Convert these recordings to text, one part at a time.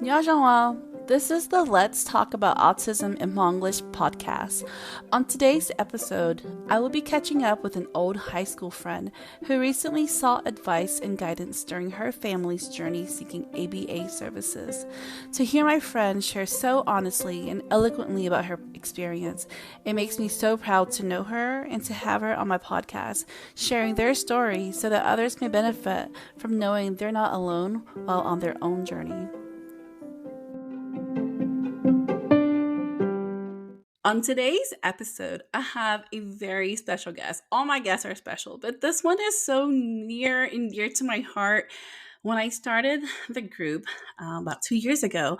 안녕하세요. This is the Let's Talk About Autism in Hmonglish podcast. On today's episode, I will be catching up with an old high school friend who recently sought advice and guidance during her family's journey seeking ABA services. To hear my friend share so honestly and eloquently about her experience, it makes me so proud to know her and to have her on my podcast, sharing their story so that others may benefit from knowing they're not alone while on their own journey. On today's episode, I have a very special guest. All my guests are special, but this one is so near and dear to my heart. When I started the group about 2 years ago,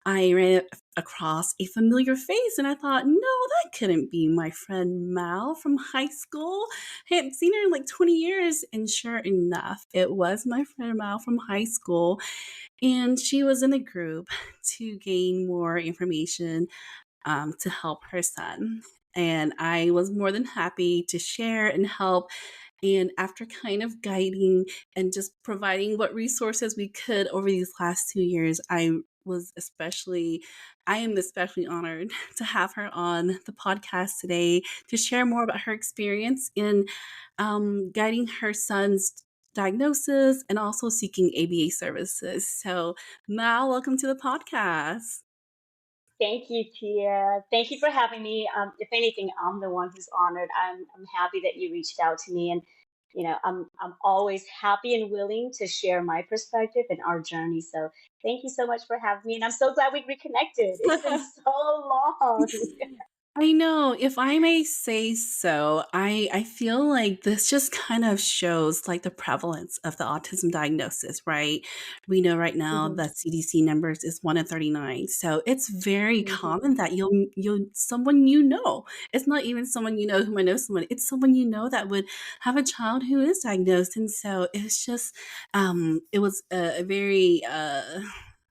I ran across a familiar face and I thought, no, that couldn't be my friend Mao from high school. I hadn't seen her in like 20 years. And sure enough, it was my friend Mao from high school. And she was in the group to gain more information to help her son. And I was more than happy to share and help. And after kind of guiding and just providing what resources we could over these last 2 years, I am especially honored to have her on the podcast today to share more about her experience in guiding her son's diagnosis and also seeking ABA services. So, Mal, welcome to the podcast. Thank you, Tia. Thank you for having me. If anything, I'm the one who's honored. I'm happy that you reached out to me, and I'm always happy and willing to share my perspective and our journey. So thank you so much for having me, and I'm so glad we reconnected. It's been so long. I know, if I may say so, I feel like this just kind of shows like the prevalence of the autism diagnosis, right? We know right now hmm that CDC numbers is 1 in 39. So it's very hmm common that you'll someone you know. It's not even someone you know who might know someone. It's someone you know that would have a child who is diagnosed. And so it's just it was a very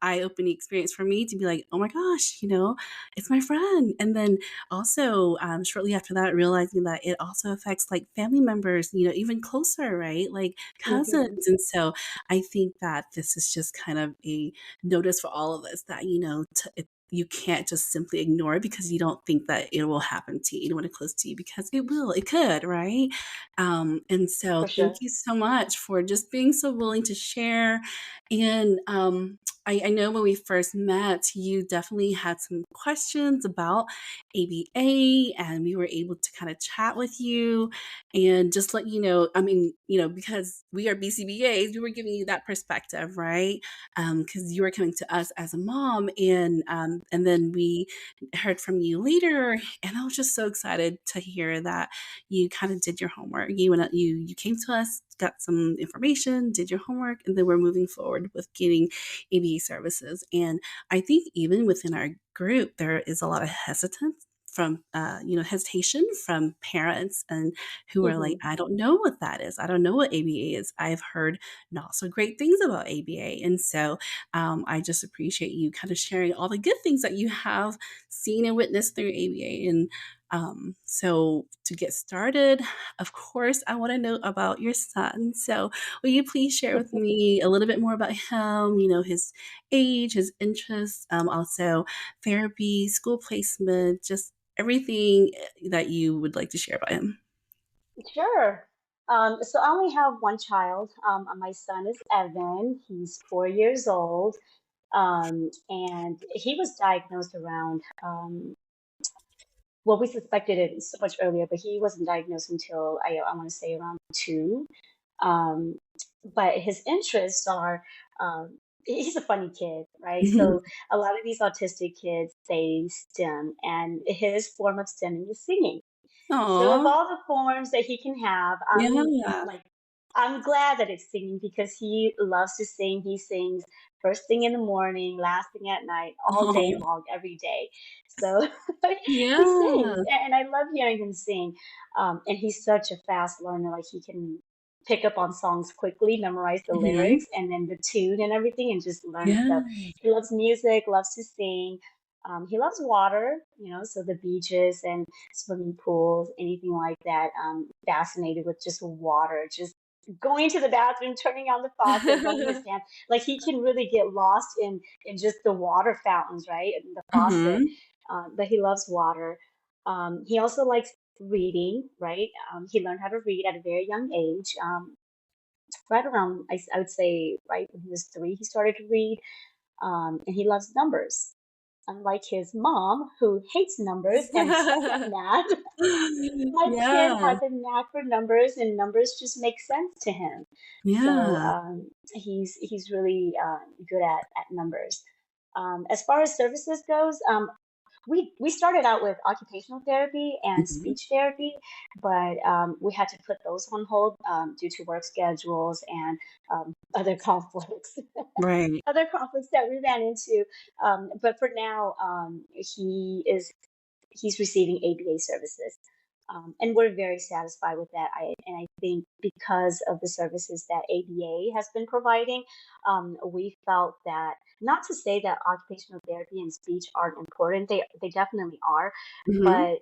eye-opening experience for me to be like, oh my gosh, it's my friend. And then also shortly after that realizing that it also affects like family members, even closer, right, like hmm cousins. And so I think that this is just kind of a notice for all of us that you can't just simply ignore it because you don't think that it will happen to you, anyone close to you, because it could, right? And so For thank sure. you so much for just being so willing to share. And I know when we first met, you definitely had some questions about ABA, and we were able to kind of chat with you and just let you know. I mean, because we are BCBAs, we were giving you that perspective, right? Because you were coming to us as a mom, and then we heard from you later, and I was just so excited to hear that you kind of did your homework. You came to us, got some information, did your homework, and then we're moving forward with getting ABA services. And I think even within our group, there is a lot of hesitance from hesitation from parents and who are like, hmm I don't know what that is, I don't know what ABA is, I've heard not so great things about ABA. And so I just appreciate you kind of sharing all the good things that you have seen and witnessed through ABA. And so to get started, of course, I want to know about your son. So will you please share with me a little bit more about him, his age, his interests, also therapy, school placement, just everything that you would like to share about him? Sure. So I only have one child. My son is Evan. He's 4 years old. And he was diagnosed around, well, we suspected it so much earlier, but he wasn't diagnosed until I want to say around two. Um, but his interests are, he's a funny kid, right? So a lot of these autistic kids, they STEM, and his form of STEMing is singing. So of Aw, all the forms that he can have, yeah. I'm glad that it's singing because he loves to sing. He sings first thing in the morning, last thing at night, all day Oh, long, every day. So he yeah. sings, and I love hearing him sing. And he's such a fast learner; like he can pick up on songs quickly, memorize the Mhm. lyrics, and then the tune and everything, and just learn it. Yeah. So he loves music, loves to sing. He loves water, so the beaches and swimming pools, anything like that. Fascinated with just water, just going to the bathroom, turning on the faucet, rubbing his hands. Like he can really get lost in just the water fountains, right? And the faucet. Mhm. But he loves water. He also likes reading, right? He learned how to read at a very young age. Right around, I would say, right when he was 3, he started to read. And he loves numbers. Unlike his mom, who hates numbers and sucks at math, my kid Yeah. has a knack for numbers, and numbers just make sense to him. So Yeah. he's really good at numbers. As far as services goes, we started out with occupational therapy and Mhm. speech therapy, but we had to put those on hold due to work schedules and other conflicts. Right. Other conflicts that we ran into. But for now, he's receiving ABA services. And we're very satisfied with that. And I think because of the services that ABA has been providing, we felt that, not to say that occupational therapy and speech aren't important, they definitely are. Mhm. But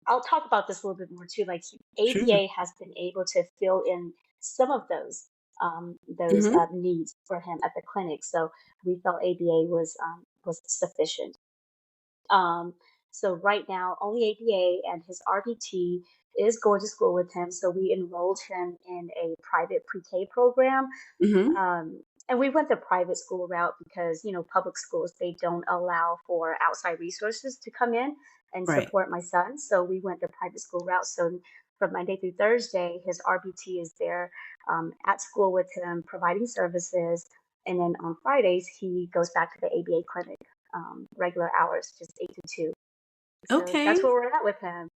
I'll talk about this a little bit more too. Like Sure. ABA has been able to fill in some of those Mhm. needs for him at the clinic. So we felt ABA was sufficient. Um, so right now, only ABA, and his RBT is going to school with him. So we enrolled him in a private pre-K program, Mhm. and we went the private school route because, public schools, they don't allow for outside resources to come in and Right. support my son. So we went the private school route. So from Monday through Thursday, his RBT is there at school with him, providing services. And then on Fridays, he goes back to the ABA clinic, regular hours, just 8 to 2. So that's Okay. where we're at with him.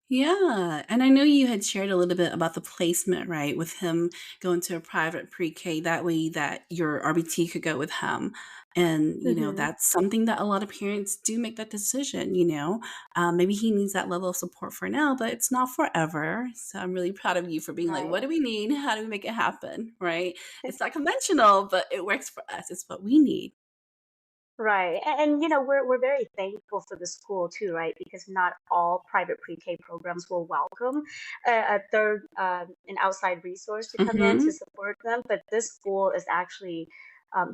Yeah, and I know you had shared a little bit about the placement, right, with him going to a private pre-K, that way that your RBT could go with him. And, Hmm. that's something that a lot of parents do make that decision. Maybe he needs that level of support for now, but it's not forever. So I'm really proud of you for being like, what Right. do we need? How do we make it happen, right? It's not conventional, but it works for us. It's what we need. Right. And we're very thankful for the school too, right? Because not all private pre-K programs will welcome a third an outside resource to come in to Mhm. support them. But this school is actually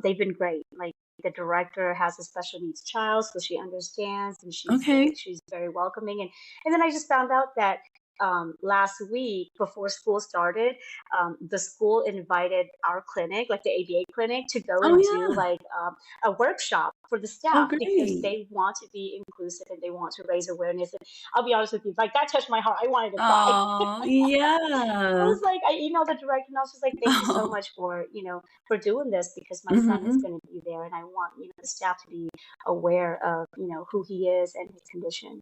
they've been great. Like the director has a special needs child, so she understands, and Okay. she's very welcoming. And then I just found out that last week before school started, the school invited our clinic, like the ABA clinic, to go Oh, and do yeah. like a workshop for the Oh, staff because great. they want to be inclusive and they want to raise awareness. And I'll be honest with you, like that touched my heart. I wanted to cry. Oh, I yeah. was like, I emailed the director and I was just like, thank you so Oh. much for doing this because my son is Mhm. going to be there and I want, the staff to be aware of, who he is and his condition.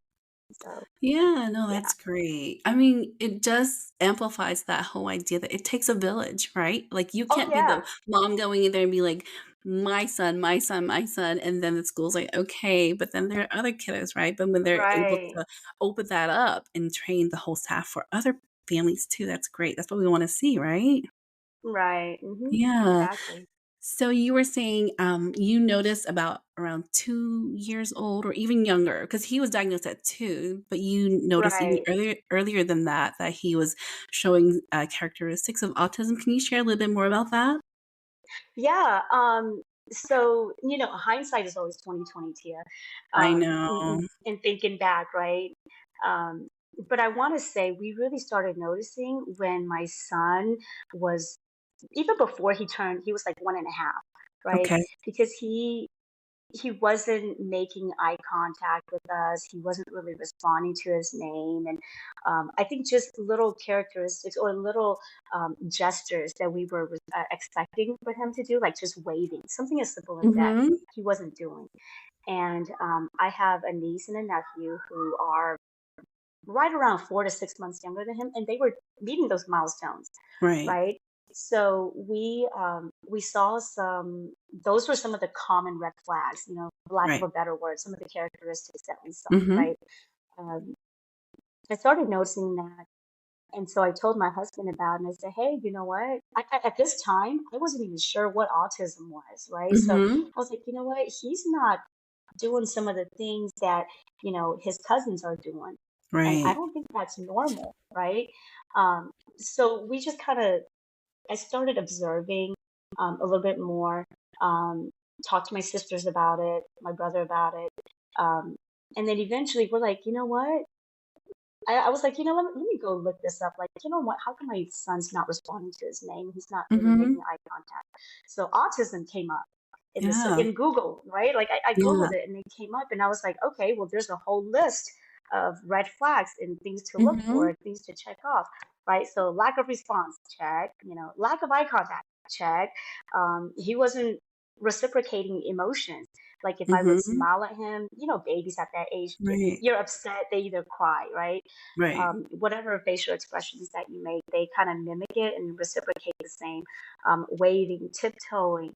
So, Yeah, no, yeah. that's great. I mean, it just amplifies that whole idea that it takes a village, right? Like, you Oh, can't be the yeah. mom going in there and be like, "My son, my son, my son," and then the school's like, "Okay," but then there are other kiddos, right? But when they're able Right. to open that up and train the whole staff for other families too, that's great. That's what we wanna see, right? Right. Yeah. Exactly. So you were saying, you noticed about around 2 years old or even younger, because he was diagnosed at 2, but you noticed even Right. earlier than that, that he was showing, characteristics of autism. Can you share a little bit more about that? Yeah. So, hindsight is always 2020, Tia. I And know. thinking back, right? Um, but I want to say we really started noticing when my son was, even before he was like 1.5, right? Okay. Because he wasn't making eye contact with us. He wasn't really responding to his name. And I think just little characteristics or little gestures that we were expecting for him to do, like just waving, something as simple as that, Mhm. he wasn't doing. And I have a niece and a nephew who are right around 4 to 6 months younger than him, and they were meeting those milestones, Right. right? So we saw some. Those were some of the common red flags, for lack of Right. a better word, some of the characteristics that we saw, Mhm. right? Um, I started noticing that, and so I told my husband about it, and I said, "Hey, you know what? At this time, I wasn't even sure what autism was, right? So Mhm. I was like, you know what? He's not. doing some of the things that, his cousins are doing. And I Right. don't think that's normal, right? So we just kind of, I started observing a little bit more, um, talked to my sisters about it, my brother about it. Um, and then eventually we're like, you know what? I was like, let me go look this up. Like, you know what? How come my son's not responding to his name? He's not really Mm-hmm. making eye contact. So autism came up Yeah. in Google, right? Like I Yeah. Googled it and it came up and I was like, okay, well, there's a whole list of red flags and things to look Mm-hmm. for, things to check off, right? So lack of response, check, lack of eye contact, check. He wasn't reciprocating emotions. Like if I would Mm-hmm. smile at him, babies at that age, if Right. you're upset, they either cry, right? Right. Whatever facial expressions that you make, they kind of mimic it and reciprocate the same. Waving, tiptoeing,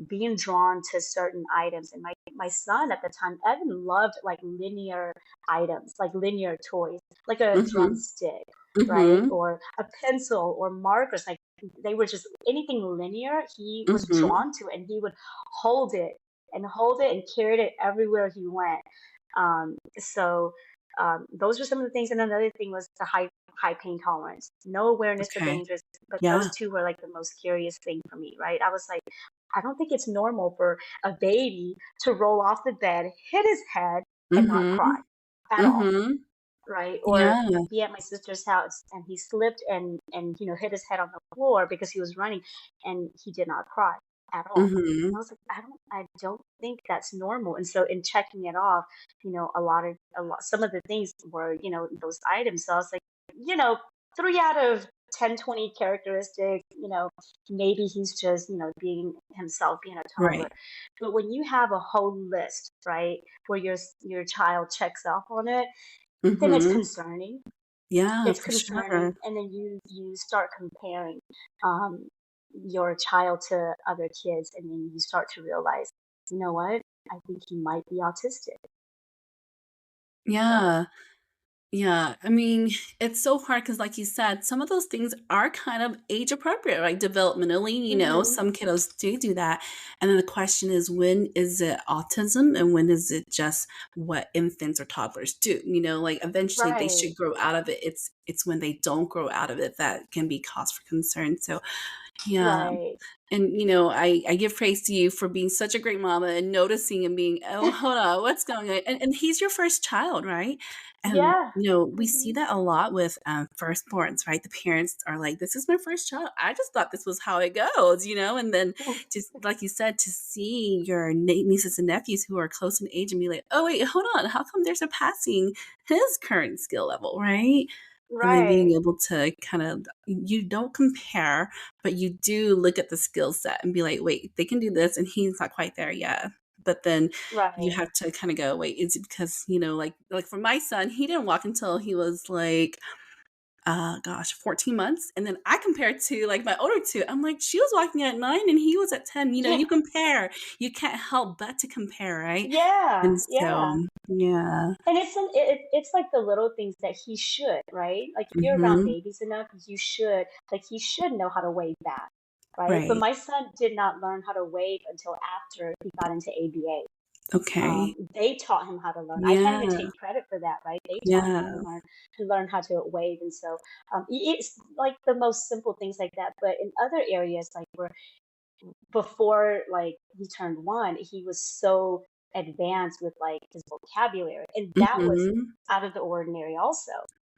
being drawn to certain items. And my son at the time, Evan loved like linear items, like linear toys, like a Mm-hmm. drumstick, right? Mm-hmm. Or a pencil or markers. Like they were just anything linear, he was Mm-hmm. drawn to it and he would hold it hold it and carried it everywhere he went. So those were some of the things. And another thing was the high pain tolerance, no awareness of Okay. dangers. But those Yeah. two were like the most curious thing for me, right? I was like, I don't think it's normal for a baby to roll off the bed, hit his head, and not Mm-hmm. cry at all, Mm-hmm. right? Or Yeah. be at my sister's house and he slipped and hit his head on the floor because he was running and he did not cry at all. And I Mm-hmm. was like, I don't think that's normal. And so in checking it off, some of the things were, those items. So I was like, you know, 3 out of 10, 20 characteristics, maybe he's just, being himself, being a toddler. Right. But when you have a whole list, right, where your child checks off on it, then it's Mm-hmm. concerning. Yeah, It's for concerning, sure. and then you start comparing um, your child to other kids, and then you start to realize, you know what? I think he might be autistic. So, Yeah. Yeah, I mean, it's so hard because, like you said, some of those things are kind of age appropriate, right? Developmentally, hmm some kiddos do that. And then the question is, when is it autism and when is it just what infants or toddlers do? Like eventually they right, should grow out of it. It's when they don't grow out of it that can be cause for concern. So yeah. right, And I give praise to you for being such a great mama and noticing and being, oh, hold on, what's going on? And he's your first child, right? And yeah, we see hmm that a lot with firstborns, right? The parents are like, "This is my first child. I just thought this was how it goes." And then just like you said, to see your nieces and nephews who are close in age and be like, "Oh, wait, hold on, how come they're surpassing his current skill level, right?" And then being right, able to kind of, you don't compare, but you do look at the skill set and be like, wait, they can do this and he's not quite there yet. But then you right. have to kind of go, wait, is it because, like for my son, he didn't walk until he was like, gosh, 14 months. And then I compared to like my older two. I'm like, she was walking at 9 and he was at 10. Yeah, You compare. You can't help but to compare, right? yeah, And so, yeah. yeah. And it's like the little things that he should, right? Like if you're around Hmm. babies enough, he should know how to wave back, right? But Right. my son did not learn how to wave until after he got into ABA. Okay. They taught him how to learn. I can't even Yeah. take credit for that, right? They taught him Yeah. to learn how to wave, and so it's like the most simple things like that. But in other areas, like where before like he turned 1, he was so advanced with like his vocabulary, and that was Hmm. out of the ordinary also,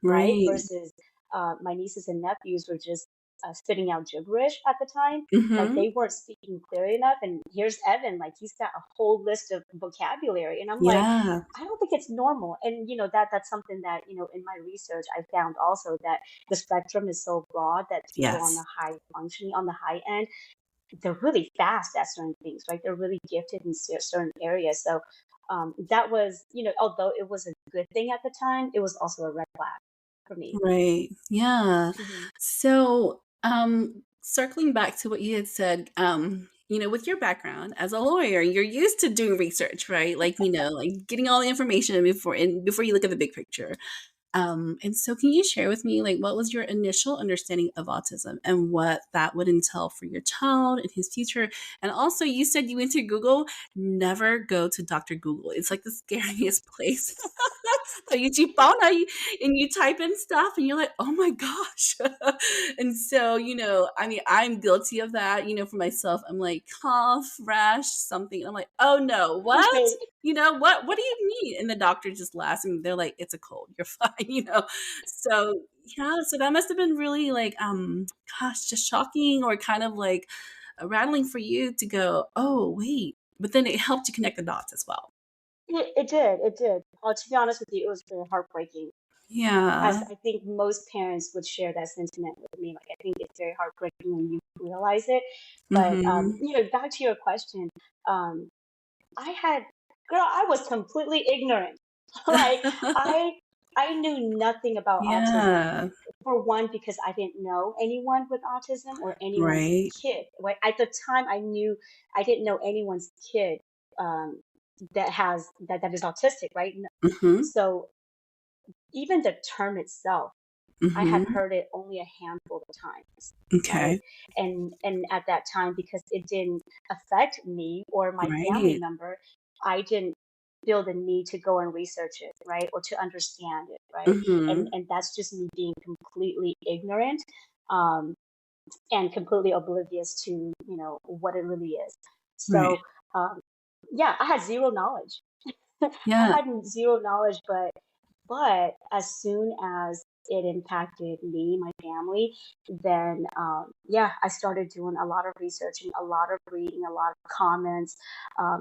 right? Right. Versus my nieces and nephews were just spitting out gibberish at the time. Like Mhm. they weren't speaking clearly enough, and here's Evan, like he's got a whole list of vocabulary, and I'm like, Yeah. I don't think it's normal. And that's something that in my research I found also that the spectrum is so broad that people on the Yes. high functioning on the high end, they're really fast at certain things, right? They're really gifted in certain areas. So that was, although it was a good thing at the time, it was also a red flag for me. Right. Yeah. hmm So, circling back to what you had said, with your background as a lawyer, you're used to doing research, right? Like, like getting all the information before you look at the big picture. And so, can you share with me, like, what was your initial understanding of autism and what that would entail for your child and his future? And also, you said you went to Google. Never go to Dr. Google. It's like the scariest place. So you phone out and you type in stuff and you're like, oh my gosh. And so, I mean, I'm guilty of that, for myself. I'm like, cough, rash, something. And I'm like, oh no, what? Right. What do you mean? And the doctor just laughs and they're like, it's a cold, you're fine. So yeah, so that must have been really like, gosh, just shocking, or kind of like rattling for you to go, oh wait, but then it helped you connect the dots as well. It did. It did. To be honest with you, it was very heartbreaking. As Yeah. I think most parents would share that sentiment with me. Like, I think it's very heartbreaking when you realize it. But Mm-hmm. back to your question, um, I had, girl, I was completely ignorant. Like, I I knew nothing about autism. Yeah. For one, because I didn't know anyone with autism or anyone's Right. kid. Right at the time, I didn't know anyone's kid um, that is autistic. Right, Mm-hmm. so even the term itself, I had Mm-hmm. heard it only a handful of times, right? Okay. And at that time, because it didn't affect me or my family Right. member, I didn't feel the need to go and research it, right? Or to understand it, right? And Mm-hmm. and that's just me being completely ignorant, um, and completely oblivious to, what it really is. Right. So um, yeah, I had zero knowledge. I Yeah. had zero knowledge, but as soon as it impacted me, my family, then yeah, I started doing a lot of researching, a lot of reading, a lot of comments,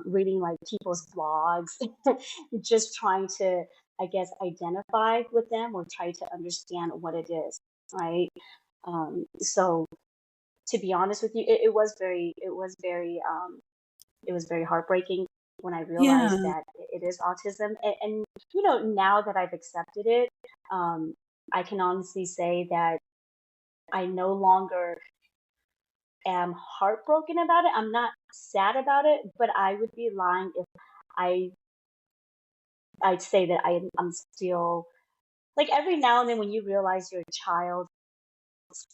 reading like people's blogs, just trying to, I guess, identify with them or try to understand what it is, right? So to be honest with you, it was very heartbreaking when I realized Yeah. that it is autism. And now that I've accepted it, um, I can honestly say that I no longer am heartbroken about it. I'm not sad about it, but I would be lying if I I'd say that I'm still, like, every now and then when you realize your child's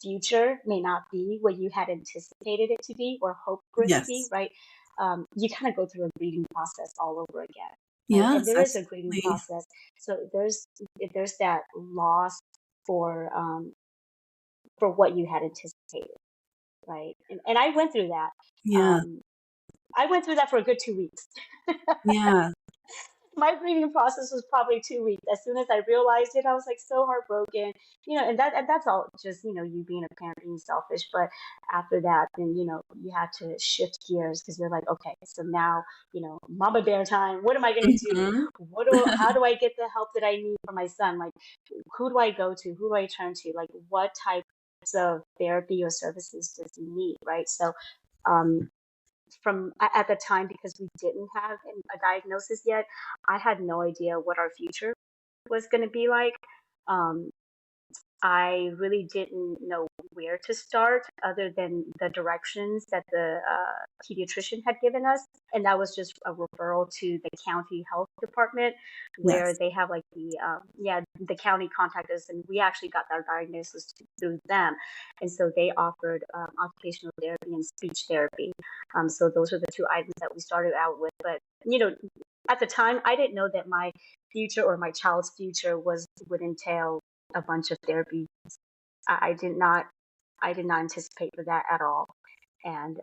future may not be what you had anticipated it to be or hoped for it to be, Yes. right? You kind of go through a grieving process all over again, right? And Yes, there is a grieving absolutely. process. So there's that loss for for what you had anticipated, right? And I went through that. Yeah. Um, I went through that for a good 2 weeks. Yeah. My grieving process was probably 2 weeks. As soon as I realized it, I was like so heartbroken, and that's all just, you being a parent being selfish. But after that, then, you had to shift gears because you're like, okay, so now, mama bear time. What am I gonna do? Mhm. How do I get the help that I need for my son? Like, who do I go to? Who do I turn to? Like, what types of therapy or services does he need? Right. So um at the time, because we didn't have a diagnosis yet, I had no idea what our future was going to be like. Um, I really didn't know where to start other than the directions that the pediatrician had given us. And that was just a referral to the county health department where Yes. they have like the county contacted us, and we actually got our diagnosis through them. And so they offered occupational therapy and speech therapy. So those are the two items that we started out with. But, at the time, I didn't know that my future or my child's future would entail a bunch of therapy. I did not anticipate for that at all. And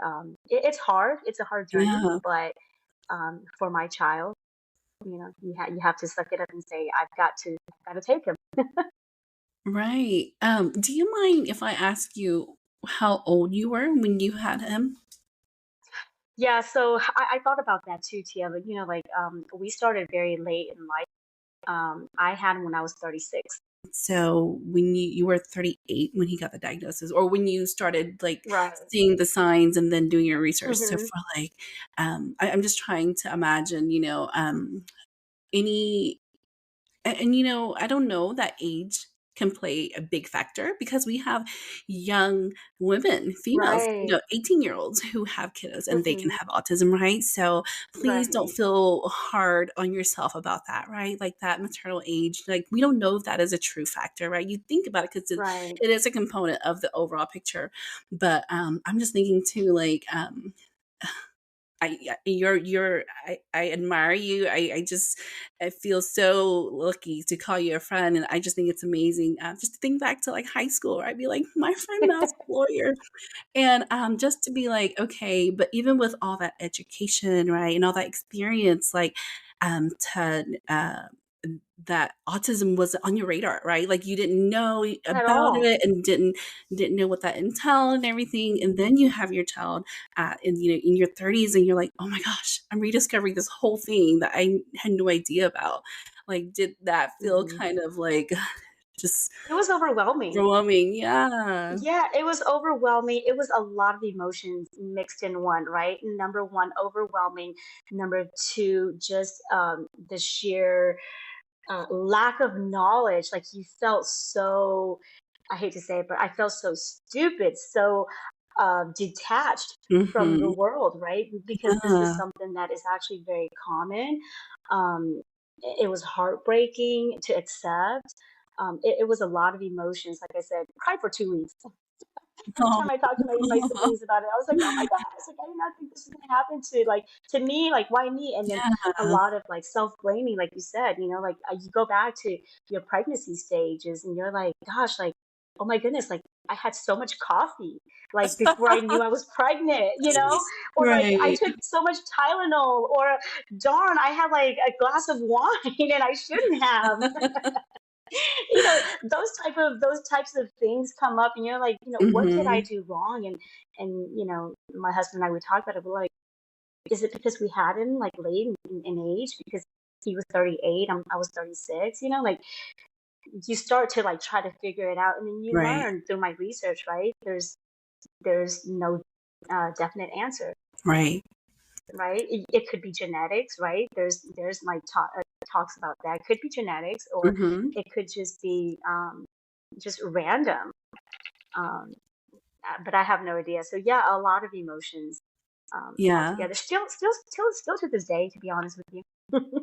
it's hard. It's a hard journey, Yeah. but for my child, you have to suck it up and say, I've got to take him. Right. Do you mind if I ask you how old you were when you had him? Yeah, so I thought about that too, Tia. But like we started very late in life. I had him when I was 36. So when you were 38 when he got the diagnosis, or when you started like Right. seeing the signs and then doing your research. So Hmm. for like, I'm just trying to imagine, any, and I don't know that age. can play a big factor because we have young women, females, Right. 18-year-olds who have kiddos and they can Hmm. have autism, right? So please don't Right. feel hard on yourself about that, right? Like that maternal age, like we don't know if that is a true factor, right? You think about it because Right. it is a component of the overall picture. But I'm just thinking too, like, I admire you. I just I feel so lucky to call you a friend, and I just think it's amazing. Just to think back to like high school, where I'd be like, my friend Matt's a lawyer, and just to be like, okay, but even with all that education, right, and all that experience, like, to that autism was on your radar, right? Like you didn't know At about all. it and didn't know what that entailed and everything. And then you have your child in in your 30s, and you're like, oh my gosh, I'm rediscovering this whole thing that I had no idea about. Like, did that feel Hmm. kind of like just It was overwhelming. overwhelming? Yeah. Yeah, it was overwhelming. It was a lot of emotions mixed in one, right? Number one, overwhelming. Number two, just the sheer lack of knowledge. Like you felt so, I hate to say it, but I felt so stupid, so detached from the Mm-hmm. world, right? Because this is Yeah. something that is actually very common. It was heartbreaking to accept. It was a lot of emotions. Like I said, cried for 2 weeks. Every Oh. time I talk to my siblings about it, I was like, oh my God. I was like, I did not think this was gonna happen to me, like why me? And then a Yeah. lot of like self-blaming, like you said, like you go back to your pregnancy stages and you're like, gosh, like, oh my goodness, like I had so much coffee like before I knew I was pregnant, or like I Right. took so much Tylenol, or darn, I had like a glass of wine and I shouldn't have. Those types of things come up and you're like, what did I Mhm. do wrong? And my husband and I would talk about it. We're like, is it because we had him like late in age, because he was 38, I was 36, like you start to like try to figure it out, and then you Right. learn through my research, right? There's no definite answer, Right. right? It could be genetics, right? There's like talks about that. It could be genetics, or Mhm. it could just be just random. Um, but I have no idea. So yeah, a lot of emotions Yeah. altogether. Still to this day, to be honest with you.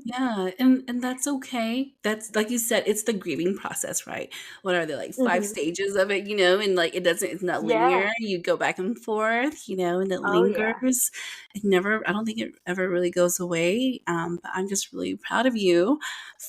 Yeah, and that's okay. That's like you said, it's the grieving process, right? What are there like 5 Hmm. stages of it, and like it's not linear. Yeah. You go back and forth, and it Oh yeah. lingers. I don't think it ever really goes away. But I'm just really proud of you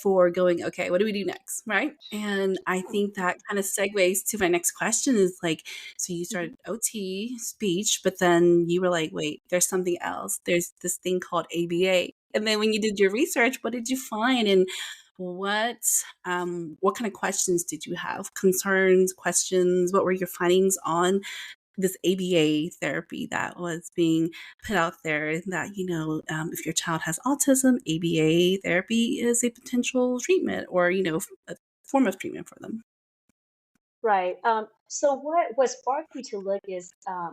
for going, okay, what do we do next, right? And I Oh, think that kind of segues to my next question is like, so you mhm. started OT speech, but then you were like, wait, there's something else. There's this thing called ABA. And then when you did your research, what did you find? And what what kind of questions did you have? Concerns, questions? What were your findings on this ABA therapy that was being put out there? That if your child has autism, ABA therapy is a potential treatment, or a form of treatment for them. Right. So what sparked me to look is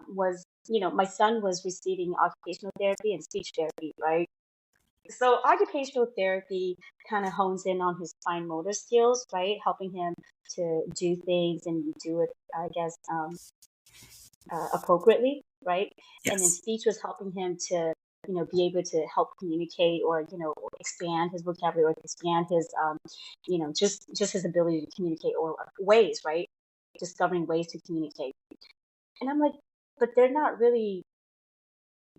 was my son was receiving occupational therapy and speech therapy, right? So occupational therapy kind of hones in on his fine motor skills, right? Helping him to do things and do it, I guess, appropriately, right? And then Yes. speech was helping him to, be able to help communicate, or expand his vocabulary, or expand his, just his ability to communicate, or ways, right? Discovering ways to communicate. And I'm like, but they're not really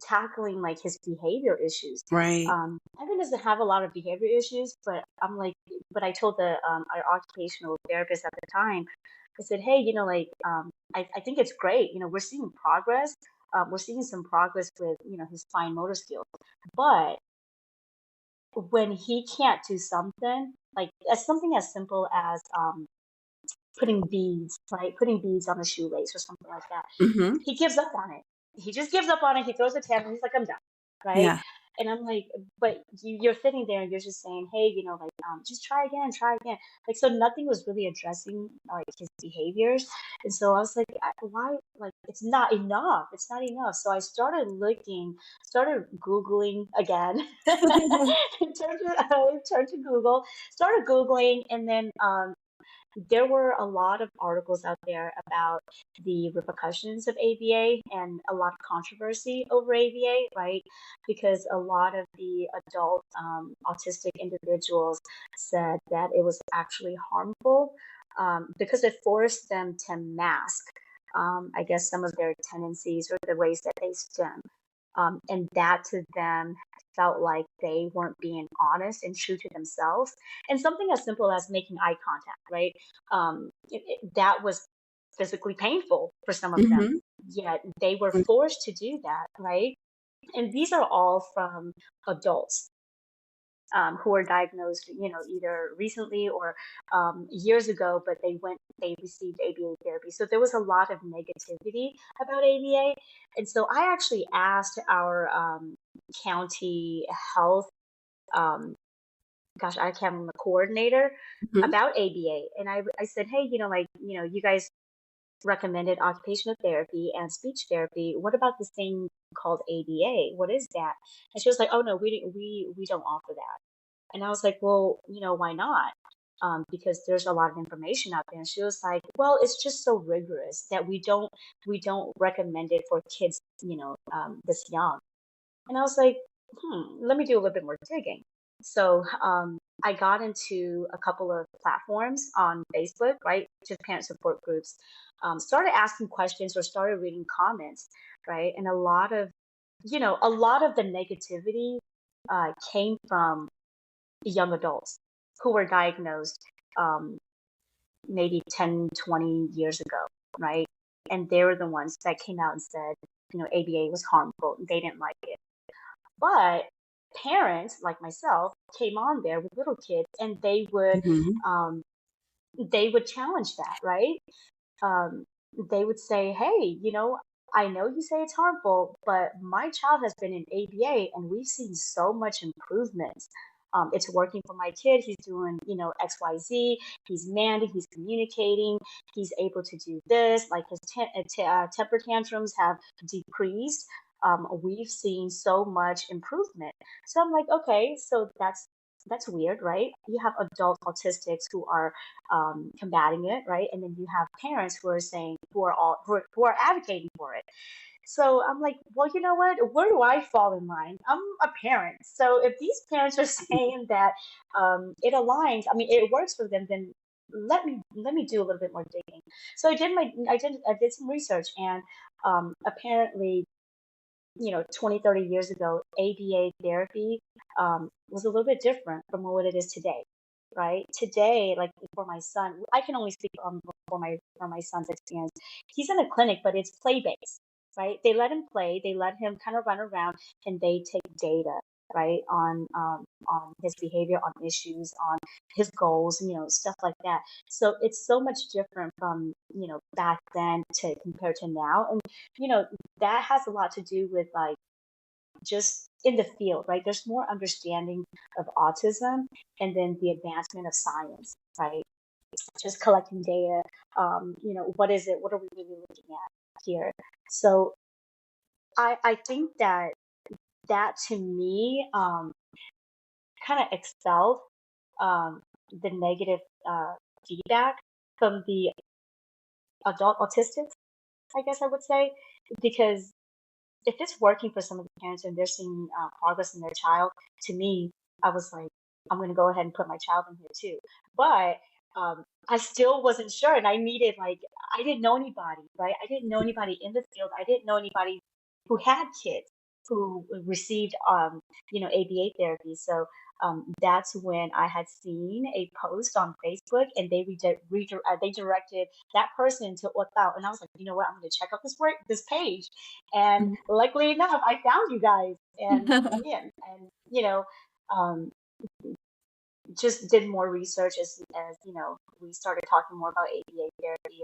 tackling like his behavior issues. Right. Evan doesn't have a lot of behavior issues, but I'm like, but I told the our occupational therapist at the time, I said, hey, like I think it's great. We're seeing progress. We're seeing some progress with his fine motor skills, but when he can't do something like as something as simple as putting beads, right? Putting beads on a shoelace or something like that, Hmm. he gives up on it. He just gives up on it. He throws a tantrum. He's like, I'm done. Right. Yeah. And I'm like, but you're sitting there and you're just saying, hey, like, just try again, try again. Like, so nothing was really addressing like his behaviors. And so I was like, why? Like, it's not enough. It's not enough. So I started Googling again, turned to Google, started Googling, and then there were a lot of articles out there about the repercussions of ABA and a lot of controversy over ABA, right? Because a lot of the adult autistic individuals said that it was actually harmful because it forced them to mask, I guess, some of their tendencies or the ways that they stem. And that to them felt like they weren't being honest and true to themselves. And something as simple as making eye contact, right? That was physically painful for some of them, Mhm. yet they were forced to do that, right? And these are all from adults who were diagnosed, either recently or years ago, but they received ABA therapy. So there was a lot of negativity about ABA. And so I actually asked our county health, um, gosh, I can't remember, coordinator Mhm. about ABA. And I said, hey, you guys recommended occupational therapy and speech therapy. What about this thing called ABA? What is that? And she was like, oh no, we don't offer that. And I was like, well, why not? Because there's a lot of information out there. And she was like, well, it's just so rigorous that we don't recommend it for kids, this young. And I was like, let me do a little bit more digging. So I got into a couple of platforms on Facebook, right? Just parent support groups. Started asking questions or started reading comments, right? And a lot of the negativity came from young adults who were diagnosed um, maybe 10, 20 years ago, right? And they were the ones that came out and said, ABA was harmful. They didn't like it. But parents like myself came on there with little kids and Mhm. um, they would challenge that, right? um, they would say, hey, I know you say it's harmful, but my child has been in ABA and we've seen so much improvements. It's working for my kid. He's doing, XYZ. He's managing, he's communicating, he's able to do this. Like his temper tantrums have decreased. We've seen so much improvement. So I'm like, okay, so that's weird, right? You have adult autistics who are combating it, right? And then you have parents who are saying who are advocating for it. So I'm like, well, you know what? Where do I fall in line? I'm a parent, so if these parents are saying that it aligns, I mean, it works for them, then let me do a little bit more digging. So I did some research, and apparently 20, 30 years ago, ABA therapy was a little bit different from what it is today, right? Today, like for my son, I can only speak for my son's experience. He's in a clinic, but it's play based, right? They let him play, they let him kind of run around, and they take data, right, on his behavior, on issues, on his goals, stuff like that. So it's so much different from back then to compared to now, and you know that has a lot to do with like just in the field, right? There's more understanding of autism and then the advancement of science, right? Just collecting data. What is it? What are we really looking at here? So I think that to me kind of expelled the negative feedback from the adult autistics, I guess I would say, because if it's working for some of the parents and they're seeing progress in their child, to me, I was like, I'm going to go ahead and put my child in here too. But I still wasn't sure, and I didn't know anybody, right? I didn't know anybody in the field. I didn't know anybody who had kids who received, ABA therapy. So that's when I had seen a post on Facebook, and they directed that person to Othao, and I was like, you know what? I'm going to check out this page, and luckily enough, I found you guys, and I'm in, and um, just did more research as we started talking more about ABA therapy,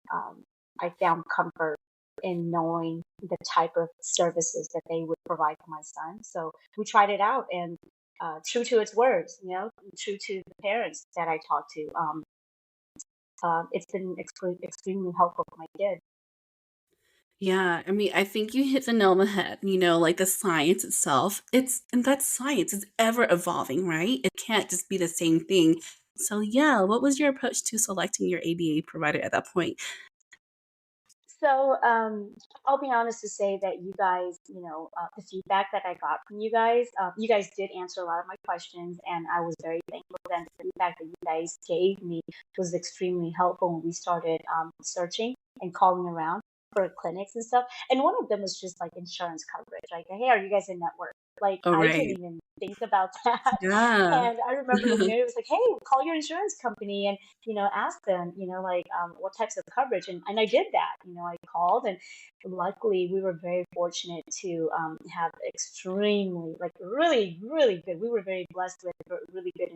and I found comfort in knowing the type of services that they would provide for my son. So we tried it out, and true to its words, true to the parents that I talked to, it's been extremely helpful for my kid. Yeah, I mean, I think you hit the nail on the head, like the science itself. And that science is ever evolving, right? It can't just be the same thing So yeah, what was your approach to selecting your ABA provider at that point? So I'll be honest to say that you guys, the feedback that I got from you guys did answer a lot of my questions, and I was very thankful. And the feedback that you guys gave me was extremely helpful when we started searching and calling around for clinics and stuff. And one of them was just like insurance coverage. Like, hey, are you guys in network? Like, Oh, I didn't right. even think about that. Yeah. And I remember when Mary was like, hey, call your insurance company and ask them, like what types of coverage. And I did that. I called, and luckily we were very fortunate to have extremely, like really, really good. We were very blessed with really good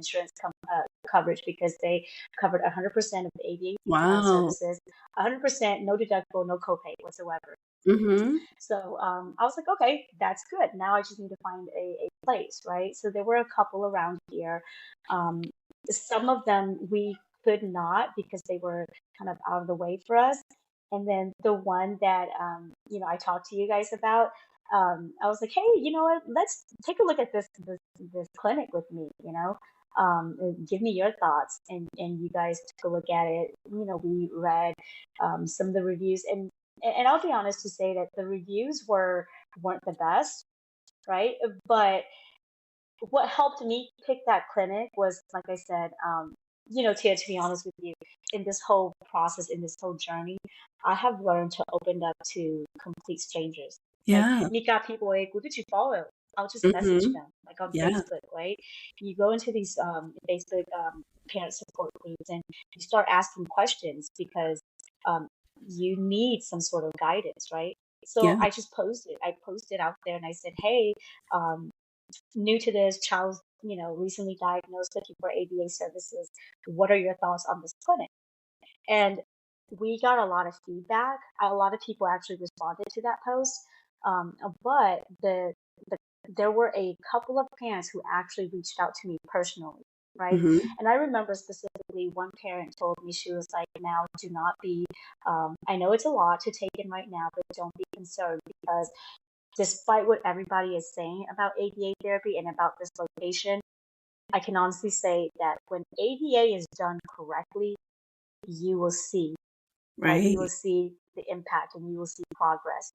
coverage because they covered 100% of the ABA Wow. services, 100%, no deductible, no copay whatsoever. Mhm. So I was like, okay, that's good. Now I just need to find a place, right? So there were a couple around here. Um, some of them we could not because they were kind of out of the way for us. And then the one that I talked to you guys about, I was like, hey, you know what? Let's take a look at this clinic with me. Give me your thoughts. And you guys took a look at it. We read some of the reviews, and I'll be honest to say that the reviews weren't the best, right? But what helped me pick that clinic was, like I said, to be honest with you, in this whole process, in this whole journey, I have learned to open up to complete strangers. Like, Yeah. Mika people, who did you follow? I'll just message Mhm. them, like on Yeah. Facebook, right? You go into these Facebook parent support groups and you start asking questions because um, you need some sort of guidance, right? So Yeah. I just posted. I posted out there and I said, hey, um, new to this, child, recently diagnosed, looking for ABA services. What are your thoughts on this clinic? And we got a lot of feedback. A lot of people actually responded to that post. But there were a couple of parents who actually reached out to me personally, right? Mhm. And I remember specifically one parent told me, she was like, now do not be, I know it's a lot to take in right now, but don't be concerned because despite what everybody is saying about ABA therapy and about this location, I can honestly say that when ABA is done correctly, you will see, right? You will Right. see the impact and you will see progress.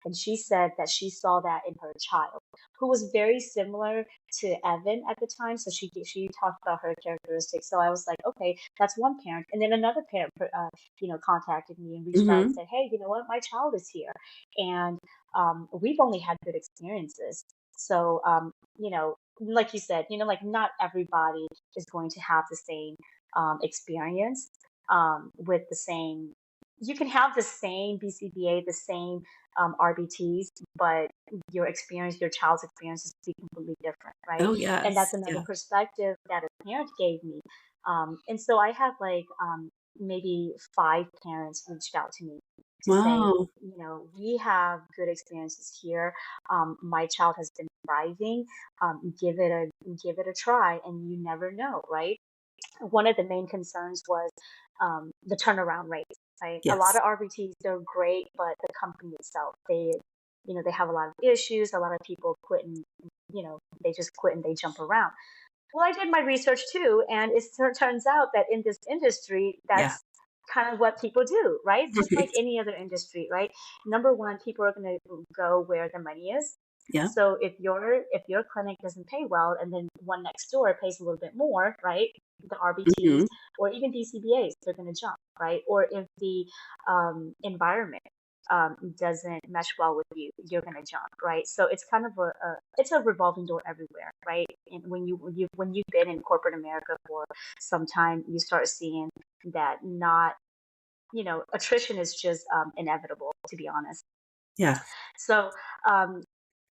And she said that she saw that in her child, who was very similar to Evan at the time. So she talked about her characteristics. So I was like, okay, that's one parent. And then another parent, contacted me and reached out and Mhm. said, hey, you know what, my child is here, and we've only had good experiences. So like you said, like not everybody is going to have the same experience with the same, you can have the same BCBA, the same RBTs, but your child's experience is be completely different, right? Oh, And that's yes. another Yeah. perspective that a parent gave me. And so I had like maybe 5 parents reached out to me to say, Wow. we have good experiences here. My child has been thriving. Give it a try, and you never know, right? One of the main concerns was the turnaround rate, right? A lot Yes. of RBTs, they're great, but the company itself, they have a lot of issues. A lot of people quit and, they just quit and they jump around. Well, I did my research too, and turns out that in this industry, Yeah. that's kind of what people do, right? Just like any other industry, right? Number one, people are going to go where the money is. Yeah. So if your clinic doesn't pay well, and then one next door pays a little bit more, right? The RBTs Mhm. or even DCBAs, they're going to jump, right? Or if the environment doesn't mesh well with you, you're going to jump, right? So it's kind of it's a revolving door everywhere, right? And when you've been in corporate America for some time, you start seeing that not, attrition is just inevitable, to be honest. Yeah. So um,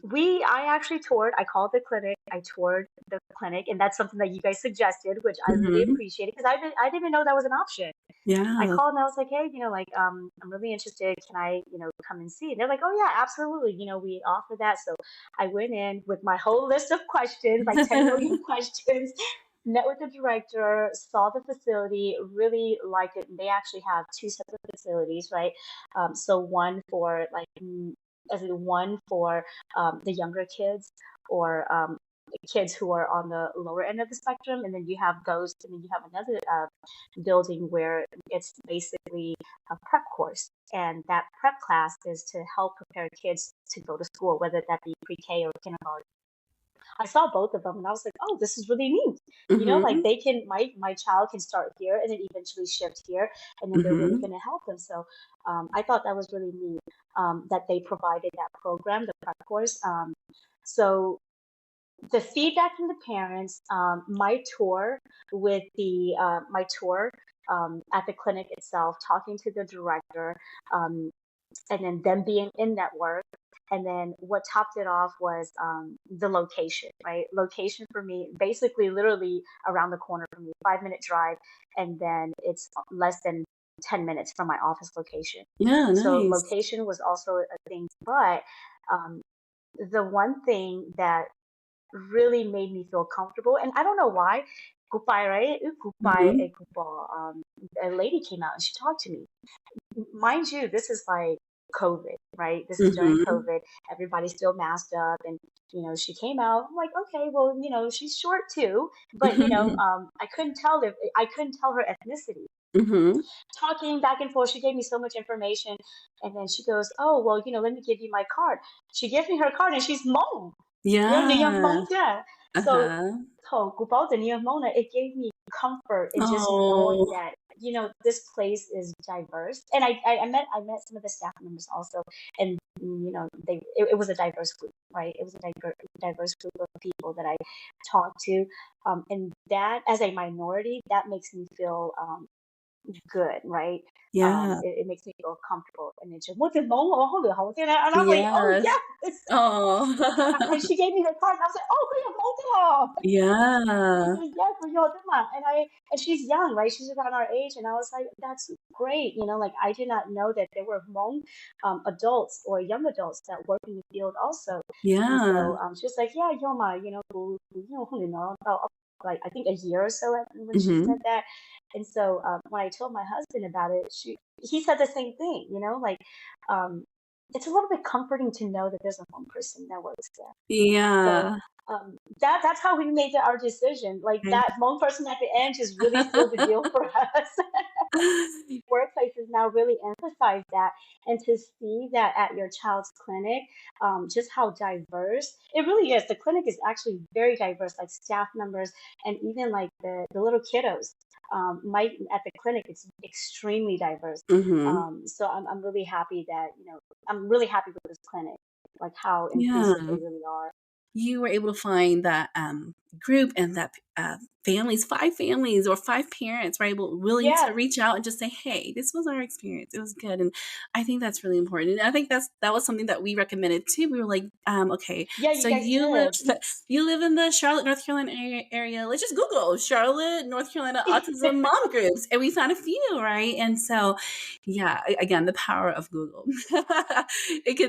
I actually toured. I called the clinic. I toured the clinic, and that's something that you guys suggested, which I really Mhm. appreciated because I didn't even know that was an option. I Yeah. called and I was like, hey, I'm really interested. Can I, come and see? And they're like, oh yeah, absolutely. We offer that. So I went in with my whole list of questions, like 10 million questions, met with the director, saw the facility, really liked it. And they actually have two separate facilities, right? So one for like, as in one for the younger kids, or kids who are on the lower end of the spectrum, and then you have those, and then you have another building where it's basically a prep course. And that prep class is to help prepare kids to go to school, whether that be pre-K or kindergarten. I saw both of them and I was like, oh, this is really neat. Like Mhm. they can, my child can start here and then eventually shift here, and then they're really Mhm. going to help them. So I thought that was really neat, that they provided that program, the prep course. So the feedback from the parents, my tour my tour at the clinic itself, talking to the director, um, and then them being in network. And then what topped it off was the location, right? Location for me, basically, literally around the corner from me, 5 minute drive, and then it's less than 10 minutes from my office location. Yeah, So nice. location was also a thing, but um, the one thing that really made me feel comfortable, and I don't know why. Kupai, right? Kupai, Mhm. a lady came out and she talked to me. Mind you, this is like COVID, right? This is during Mhm. COVID. Everybody's still masked up, and she came out. I'm like, okay, well, she's short too, but Mhm. I couldn't tell her ethnicity. Mhm. Talking back and forth, she gave me so much information, and then she goes, "Oh, well, let me give you my card." She gave me her card, and she's Hmong. Người Yeah. Hmong chưa? So, Uh-huh. của bao tình yêu Hmong này, it gave me comfort in just knowing Oh. that this place is diverse. And I met some of the staff members also, and it was a diverse group, right? It was a diverse group of people that I talked to, and that, as a minority, that makes me feel good, right? Yeah. It makes me feel comfortable. And it's just, "What the mong or hold it, hold it." And I'm like, oh Yes. yes. And Oh. she gave me her card, and I was like, oh, we have hold it. Yeah. Yeah, for your Duma. And she's young, right? She's around our age, and I was like, that's great. Like I did not know that there were Hmong adults or young adults that work in the field also. And so Yeah. she was like, yeah, Yoma, about like I think a year or so when she said Mhm. that. And so when I told my husband about it, he said the same thing. Like um, it's a little bit comforting to know that there's a Hmong person that works there. So Yeah. that's how we made our decision. Like Okay. that one person at the end just really sealed the deal for us. Workplaces now really emphasize that, and to see that at your child's clinic, just how diverse it really is. The clinic is actually very diverse, like staff members and even like the little kiddos. At the clinic, it's extremely diverse. Mhm. So I'm really happy that I'm really happy with this clinic, like how inclusive Yeah. they really are. You were able to find that group and that families, 5 families or 5 parents were able willing to Yes. reach out and just say, "Hey, this was our experience. It was good." And I think that's really important. And I think that was something that we recommended too. We were like, "Okay, Yeah, you so guys you live did. you live in the Charlotte, North Carolina area. Let's just Google Charlotte, North Carolina autism mom groups," and we found a few, right? And so, yeah, again, the power of Google.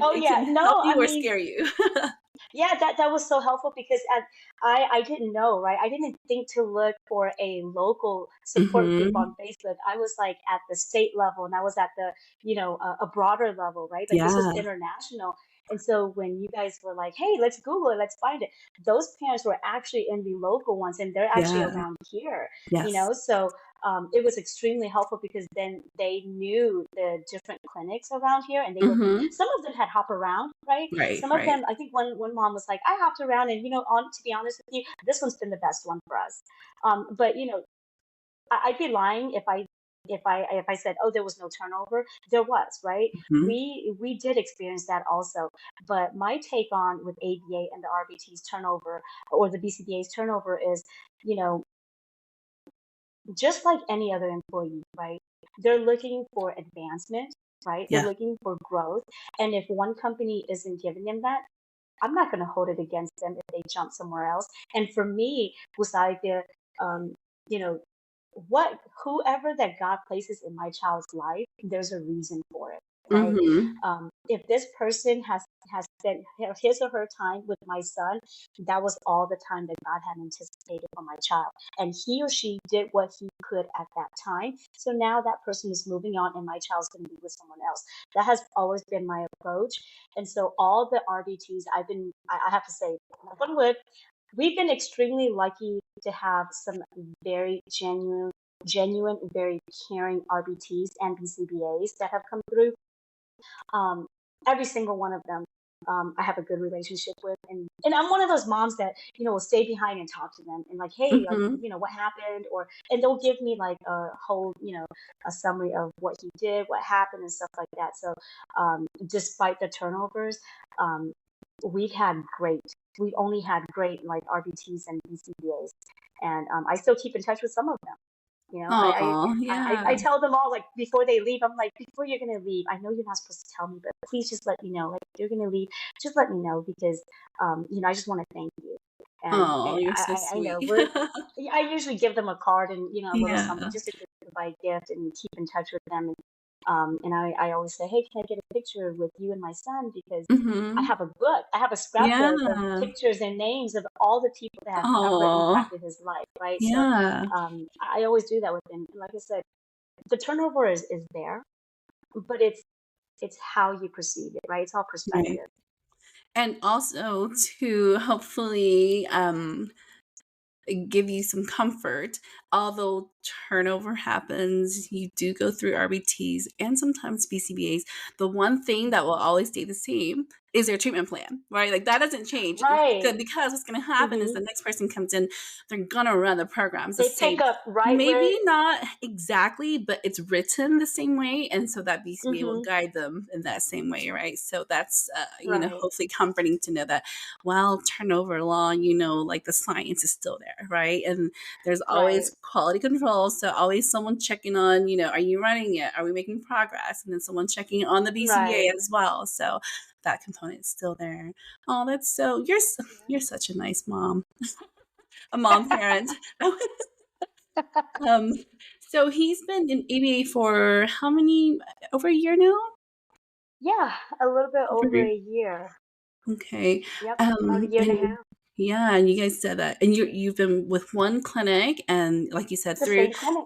Oh It yeah, can help no, you I or mean, scare you. yeah, that was so helpful because I didn't know, right? I didn't think to look for a local support group Mhm. on Facebook. I was like at the state level, and I was at the a broader level, right? Like this was Yeah, international. And so when you guys were like, "Hey, let's Google it, let's find it," those parents were actually in the local ones, and they're actually yeah, around here, yes. So it was extremely helpful because then they knew the different clinics around here, and they were Mhm. some of them had hop around, right? Right, Some of right. them, I think one mom was like, I hopped around, and on to be honest with you, this one's been the best one for us. But I'd be lying if I said, oh, there was no turnover. There was, right? Mhm, We did experience that also. But my take on with ABA and the RBT's turnover, or the BCBA's turnover, is, you know, just like any other employee, right? They're looking for advancement, right? They're yeah. looking for growth. And if one company isn't giving them that, I'm not going to hold it against them if they jump somewhere else. And for me, beside there, um, you know, whoever that God places in my child's life, there's a reason for it, right? Mhm. If this person has spent his or her time with my son, that was all the time that God had anticipated for my child, and he or she did what he could at that time. So now that person is moving on, and my child's going to be with someone else. That has always been my approach. And so all the RBTs, I have to say, knock on wood, we've been extremely lucky to have some very genuine, very caring RBTs and BCBAs that have come through. Um, every single one of them, I have a good relationship with, and I'm one of those moms that will stay behind and talk to them and like, hey, Mhm. what happened, or and they'll give me like a whole, a summary of what he did, what happened, and stuff like that. So, despite the turnovers, um, we've had great. We've only had great like RBTs and BCBAs, and I still keep in touch with some of them. Aw, I yeah. tell them all like before they leave, I'm like, before you're gonna leave, I know you're not supposed to tell me, but please just let me know. Like if you're gonna leave, just let me know because I just want to thank you. Oh, And you're so I know sweet. I usually give them a card and a little something, Yeah. just a goodbye gift, and keep in touch with them. And I always say, hey, can I get a picture with you and my son? Because I Mhm. have a book, I have a scrapbook of Yeah. pictures and names of all the people that have ever Oh, impacted his life, right? So yeah. I always do that with him. And like I said, the turnover is there, but it's how you perceive it, right? It's all Right. perspective. And also to hopefully, give you some comfort. Although turnover happens, you do go through RBTs and sometimes BCBAs. The one thing that will always stay the same is their treatment plan, right? Like that doesn't change Right. because what's going to happen is Hmm. the next person comes in, they're going to run the programs the They pick same. up right where. Maybe not exactly, but it's written the same way. And so that BCBA will Hmm. guide them in that same way, right? So that's, Right. hopefully comforting to know that while turnover law, like the science is still there, right? And there's Right. always quality control. So always someone checking on, are you running it? Are we making progress? And then someone checking on the BCBA Right. as well. So that component is still there. Oh, that's so you're such a nice mom, a mom parent. um, so he's been in ABA for how many? Over a year now. Yeah, a little bit over Over a year. Okay. Yep, about a year and a And half. yeah, and you guys said that, and you've been with one clinic, and like you said, The through same clinic.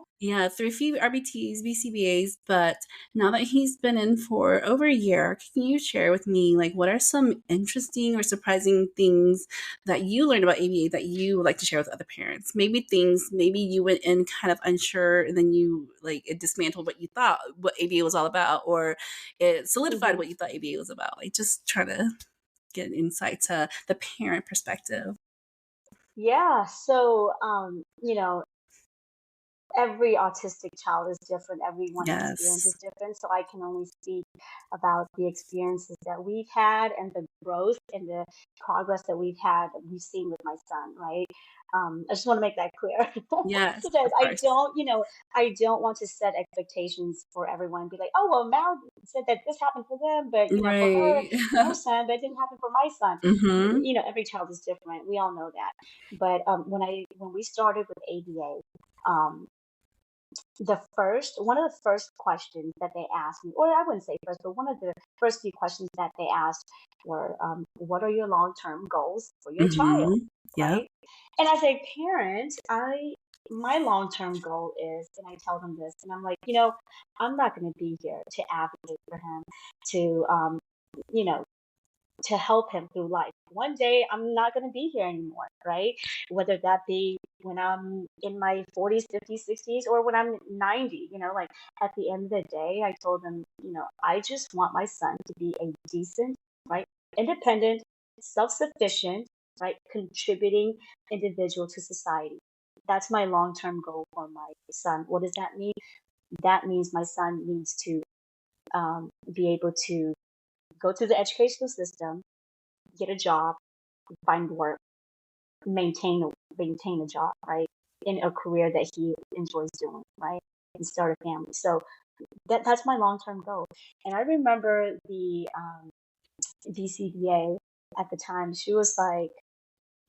through a few RBTs, BCBAs, but now that he's been in for over a year, can you share with me like what are some interesting or surprising things that you learned about ABA that you would like to share with other parents? Maybe you went in kind of unsure, and then you like it dismantled what you thought what ABA was all about, or it solidified Hmm. what you thought ABA was about. Like just trying to get insight to the parent perspective. Yeah. So, every autistic child is different. Everyone's experience is Yes. different. So I can only speak about the experiences that we've had and the growth and the progress that we've seen with my son, right? I just want to make that clear Yes, because of course. I don't want to set expectations for everyone and be like, oh, well, Mal said that this happened for them, but, for her Right. and her son, that didn't happen for my son. Mhm. Every child is different. We all know that. But when we started with ABA, one of the first questions that they asked me, or I wouldn't say first, but one of the first few questions that they asked were, what are your long-term goals for your child, Mhm. Yep. right? And as a parent, my long-term goal is, and I tell them this, and I'm like, I'm not going to be here to advocate for him, to you know to help him through life. One day I'm not going to be here anymore, right? Whether that be when I'm in my 40s, 50s, 60s, or when I'm 90, like at the end of the day, I told him, I just want my son to be a decent, right? Independent, self sufficient, right? Contributing individual to society. That's my long term goal for my son. What does that mean? That means my son needs to be able to go through the educational system, get a job, find work, maintain a job, right? In a career that he enjoys doing, right? And start a family. So that's my long term goal. And I remember the VCBA at the time. She was like,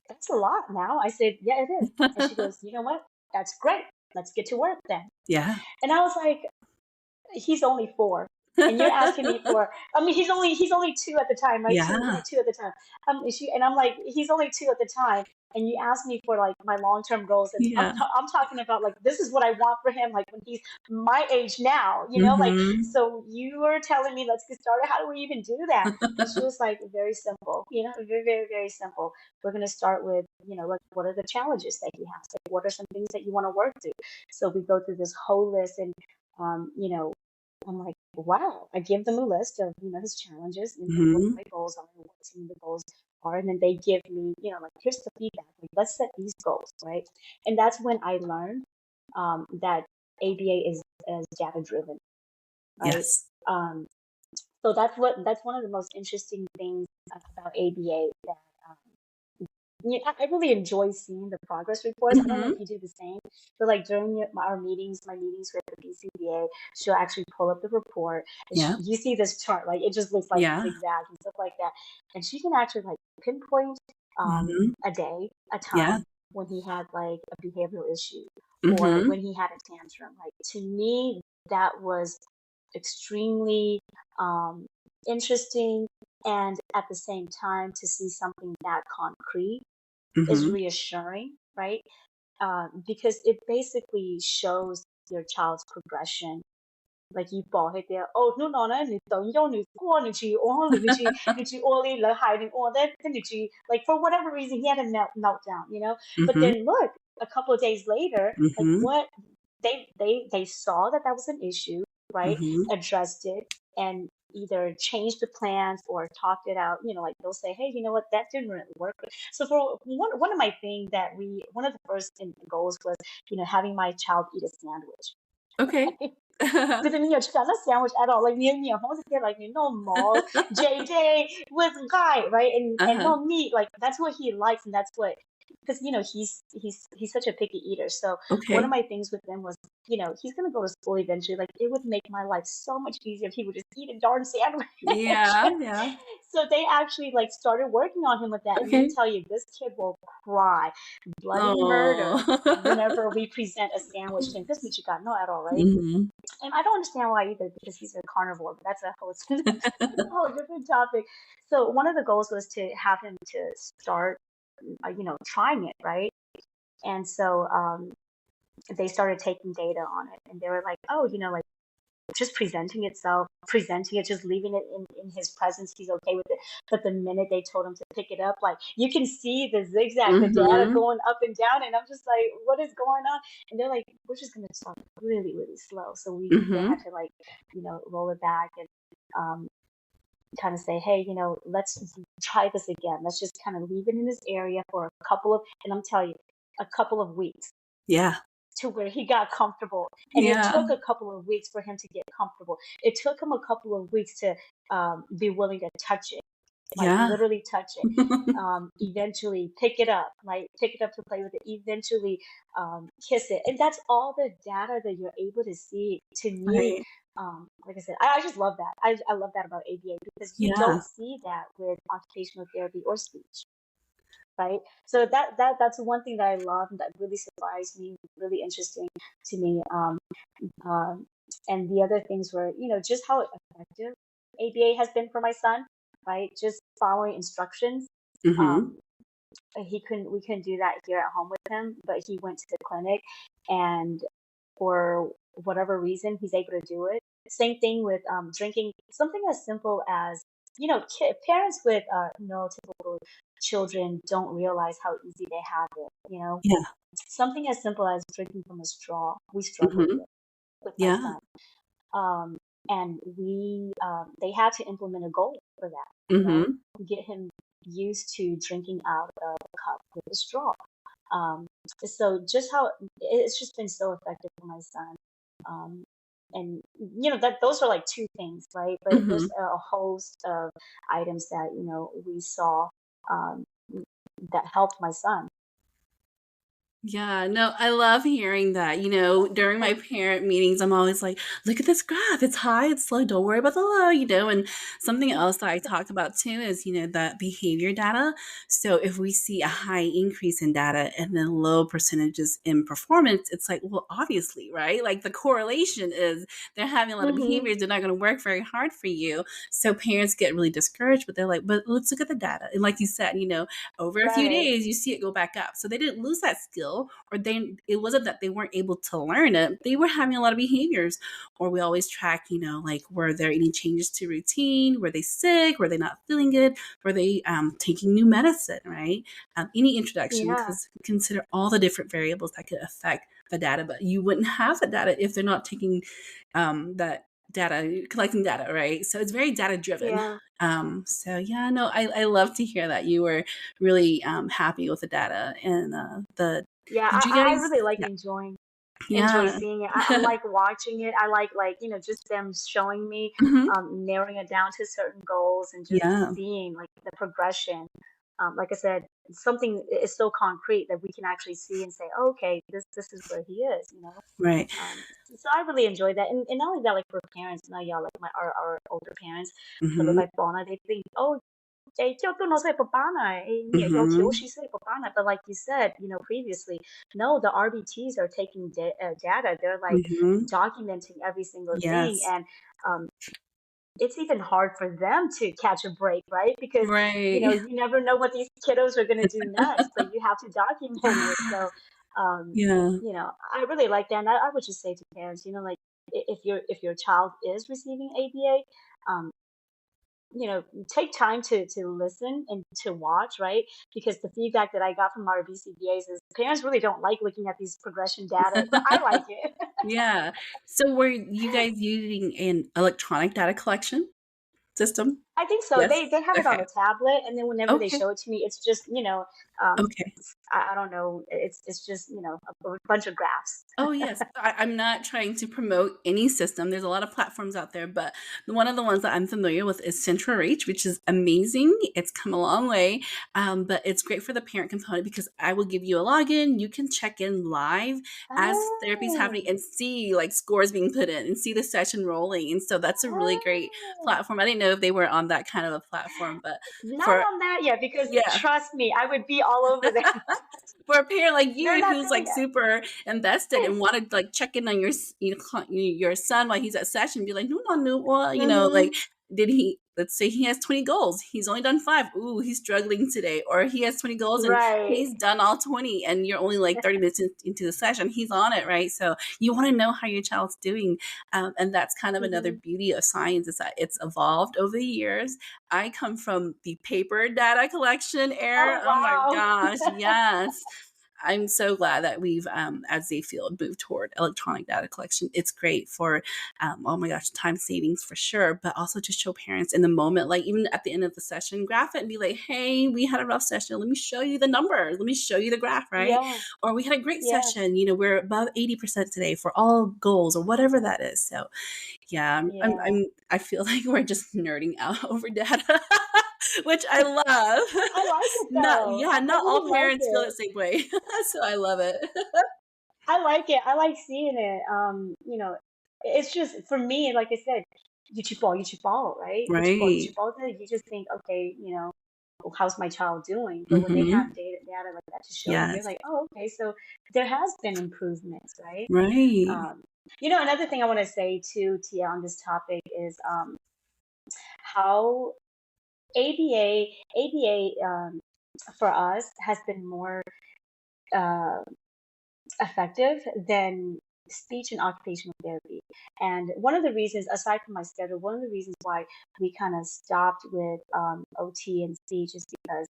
"That's a lot now." I said, "Yeah, it is." And she goes, "You know what? That's great. Let's get to work then." Yeah. And I was like, "He's only 4." And you're asking me for, I mean, he's only 2 at the time, right? Two, Yeah. yeah, 2 at the time. And I'm like, he's only 2 at the time, and you ask me for like my long-term goals, and Yeah. I'm talking about like this is what I want for him, like when he's my age now, like Mhm. so you were telling me let's get started. How do we even do that? And she was like, very simple, very, very, very simple. We're gonna start with, like what are the challenges that he has? Like what are some things that you want to work through? So we go through this whole list, and um, you know, I'm like, wow. I give them a list of, his challenges and what Mhm. my goals are and what some of the goals are. And then they give me, like, here's the feedback. Like, let's set these goals, right? And that's when I learned that ABA is data driven, right? Yes. Um, so that's one of the most interesting things about ABA that yeah, I really enjoy seeing the progress reports. I don't know if Mhm. you do the same, but like during our meetings, my meetings with the BCBA, she'll actually pull up the report, and Yeah. you see this chart, like it just looks like Yeah. zigzags and stuff like that, and she can actually like pinpoint Mhm. a day, a Yeah. time when he had like a behavioral issue or Mhm. when he had a tantrum. Like to me, that was extremely interesting, and at the same time to see something that concrete is Mhm. reassuring, right? Because it basically shows your child's progression. Like you bỏ hết there, oh, no, no, no, 你等用你过你去 only 了海你 like for whatever reason he had a meltdown, But Mhm. then look, a couple of days later, like Mhm. what they saw that was an issue, right? Mhm. Addressed it and either changed the plans or talked it out. Like they'll say, hey, you know what, that didn't really work. So for one of my things that one of the first goals was, having my child eat a sandwich. Okay. Because you got a sandwich at all. Like you know, like no mall, JJ with guy, right? And Uh-huh. no meat. Like that's what he likes, and that's what because he's such a picky eater. So one of Okay. my things with him was, he's gonna go to school eventually. Like it would make my life so much easier if he would just eat a darn sandwich. Yeah, yeah. So they actually like started working on him with that. And let me Okay. tell you, this kid will cry bloody murder Oh. whenever we present a sandwich to him. This means you got no at all, right? Mhm. And I don't understand why either because he's a carnivore, but that's a whole that's a whole different topic. So one of the goals was to have him to start, trying it, right? And so they started taking data on it, and they were like, oh, like just presenting it, just leaving it in his presence, he's okay with it. But the minute they told him to pick it up, like you can see the zigzag, the data Mhm. going up and down, and I'm just like, what is going on? And they're like, we're just gonna start really, really slow. So they had Mhm. to like, roll it back and kind of say, hey, let's try this again. Let's just kind of leave it in this area for a couple of, and I'm telling you, a couple of weeks Yeah. to where he got comfortable. And it Yeah. took a couple of weeks for him to get comfortable. It took him a couple of weeks to be willing to touch it, like Yeah. literally touch it. Eventually pick it up, right? Pick it up to play with it. Eventually kiss it. And that's all the data that you're able to see. To me, Right. like I said, I just love that. I love that about ABA because you Yeah. don't see that with occupational therapy or speech, right? So that's one thing that I love and that really surprised me, really interesting to me. Um, and the other things were, just how effective ABA has been for my son, right? Just following instructions. Mhm. Um, we couldn't do that here at home with him, but he went to the clinic, and for whatever reason, he's able to do it. Same thing with drinking, something as simple as, parents with neurotypical children don't realize how easy they have it. Yeah. Something as simple as drinking from a straw, we struggle Mhm. with my Yeah. son. Um, and they had to implement a goal for that, Mhm. get him used to drinking out of a cup with a straw. Um, so just how it's just been so effective for my son. Um, and that those are like two things, right? But there's Mhm. a host of items that we saw um, that helped my son. Yeah, no, I love hearing that. During my parent meetings, I'm always like, look at this graph. It's high, it's low. Don't worry about the low. And something else that I talk about too is, the behavior data. So if we see a high increase in data and then low percentages in performance, it's like, well, obviously, right? Like the correlation is they're having a lot of Hmm. behaviors. They're not going to work very hard for you. So parents get really discouraged, but they're like, but let's look at the data. And like you said, over a few Right. days you see it go back up, so they didn't lose that skill, or it wasn't that they weren't able to learn it, they were having a lot of behaviors. Or we always track, like, were there any changes to routine, were they sick, were they not feeling good, were they taking new medicine, right? Any introduction, Yeah. because consider all the different variables that could affect the data, but you wouldn't have the data if they're not taking that data, collecting data, right? So it's very data driven. Yeah. So yeah, no, I love to hear that you were really happy with the data and Yeah. did you I guys? really like Yeah, enjoy yeah, seeing it. I like watching it. I like, just them showing me, hmm, narrowing it down to certain goals and just yeah, seeing like the progression. Like I said, something is so concrete that we can actually see and say, oh, okay, this is where he is. right, So I really enjoy that. And not only that, like for parents, now yeah, like our older parents, 佢老 hmm, 細講啦, they think, oh, 就都攞晒爸爸啦，你有條 hmm, she said papana. But like you said, previously, no, the RBTs are taking data. They're like hmm, documenting every single thing, yes, and um, it's even hard for them to catch a break, right? Because right, you never know what these kiddos are gonna do next, but you have to document it. So, um, yeah, I really like that. And I would just say to parents, like if your child is receiving ABA, take time to listen and to watch, right? Because the feedback that I got from our BCBAs is parents really don't like looking at these progression data, but I like it. yeah. So were you guys using an electronic data collection system? I think so. Yes. They have it on Okay. a tablet, and then whenever they Okay. show it to me, it's just um, Okay. I don't know, it's just a bunch of graphs. Oh, yes. I'm not trying to promote any system. There's a lot of platforms out there, but one of the ones that I'm familiar with is Central Reach, which is amazing. It's come a long way, but it's great for the parent component because I will give you a login. You can check in live as therapy's happening Oh, and see like scores being put in and see the session rolling. And so that's a really great oh. platform. I didn't know if they were on that kind of a platform, but Not for on that yet, because yeah, trust me, I would be all over that. for a parent like They're you not who's there like yet. super invested and want to like check in on your son while he's at session, be like, no, well, like, Hmm. did he, let's say he has 20 goals, he's only done 5, ooh, he's struggling today, or he has 20 goals and Right. he's done all 20 and you're only like 30 minutes into the session, he's on it, right? So you want to know how your child's doing, and that's kind of another Hmm. beauty of science, is that it's evolved over the years. I come from the paper data collection era. Oh Oh my wow. gosh, yes. I'm so glad that we've, as a field, moved toward electronic data collection. It's great for, oh my gosh, time savings for sure, but also to show parents in the moment, like even at the end of the session, graph it and be like, hey, we had a rough session. Let me show you the numbers. Let me show you the graph, right? Yeah. Or we had a great Yeah. session. We're above 80% today for all goals or whatever that is. So yeah, Yeah. I feel like we're just nerding out over data, which I love. I like it Not though. yeah, I not all really like parents feel the it. same way, so I love it. I like it. I like seeing it. It's just for me, like I said, you ball, right? You Right. ball. You just think, okay, how's my child doing? But when they have Mhm. data like that to show you, you're Yes. like, oh, okay, so there has been improvements, right? Right. Um, Another thing I want to say too, Tia, on this topic is how ABA for us has been more uh, effective than speech and occupational therapy. And one of the reasons, aside from my schedule, one of the reasons why we kind of stopped with OT and speech is because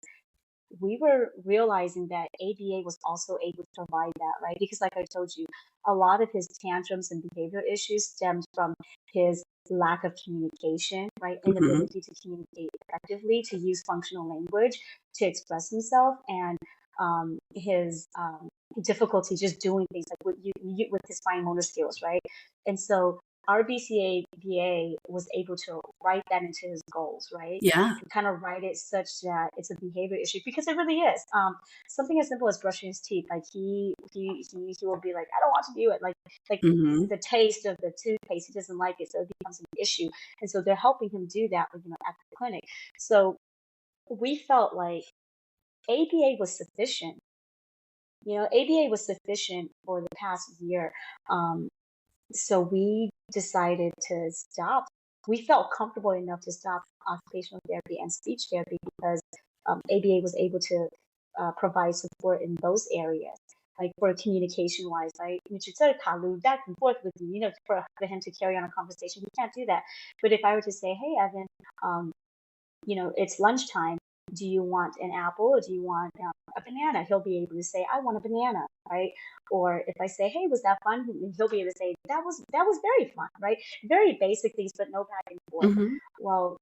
we were realizing that ABA was also able to provide that, right? Because, like I told you, a lot of his tantrums and behavior issues stemmed from his lack of communication, right? Mhm. Inability to communicate effectively, to use functional language to express himself, and his difficulty just doing things like with with his fine motor skills, right? And so our BCABA was able to write that into his goals, right? Yeah. And kind of write it such that it's a behavior issue because it really is. Something as simple as brushing his teeth, like he will be like, I don't want to do it, like Mhm. the taste of the toothpaste, he doesn't like it, so it becomes an issue, and so they're helping him do that, at the clinic. So we felt like ABA was sufficient. ABA was sufficient for the past year. Um, so we decided to stop. We felt comfortable enough to stop occupational therapy and speech therapy because ABA was able to provide support in those areas. Like for communication wise, right? We should sort of kalu back and forth with you, for him to carry on a conversation. We can't do that. But if I were to say, hey, Evan, um, it's lunchtime. Do you want an apple or do you want a banana? He'll be able to say, I want a banana, right? Or if I say, hey, was that fun? He'll be able to say, that was very fun, right? Very basic things, but no back and forth. Mhm. Well,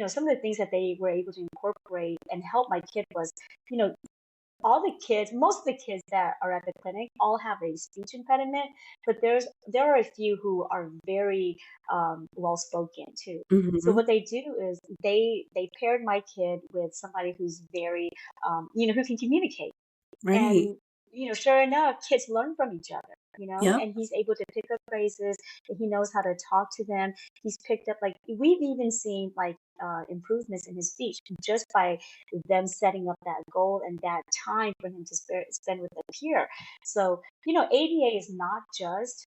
some of the things that they were able to incorporate and help my kid was, you know, most of the kids that are at the clinic all have a speech impediment, but there are a few who are very well spoken too. So Mhm. what they do is they paired my kid with somebody who's very who can communicate. Right. And, sure enough, kids learn from each other, Yep. and he's able to pick up phrases and he knows how to talk to them. He's picked up, like, we've even seen, like, improvements in his speech just by them setting up that goal and that time for him to spend with a peer. So, ABA is not just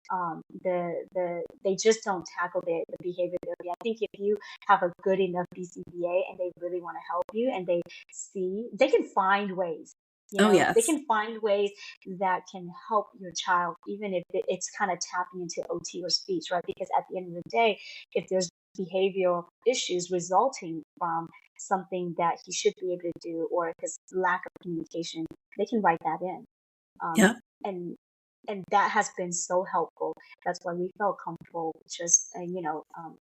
they just don't tackle the behavior therapy. I think if you have a good enough BCBA and they really want to help you and they can find ways. Oh, They yes. can find ways that can help your child, even if it's kind of tapping into OT or speech, right? Because at the end of the day, if there's behavioral issues resulting from something that he should be able to do or his lack of communication, they can write that in. Um, Yep. and and that has been so helpful. That's why we felt comfortable just,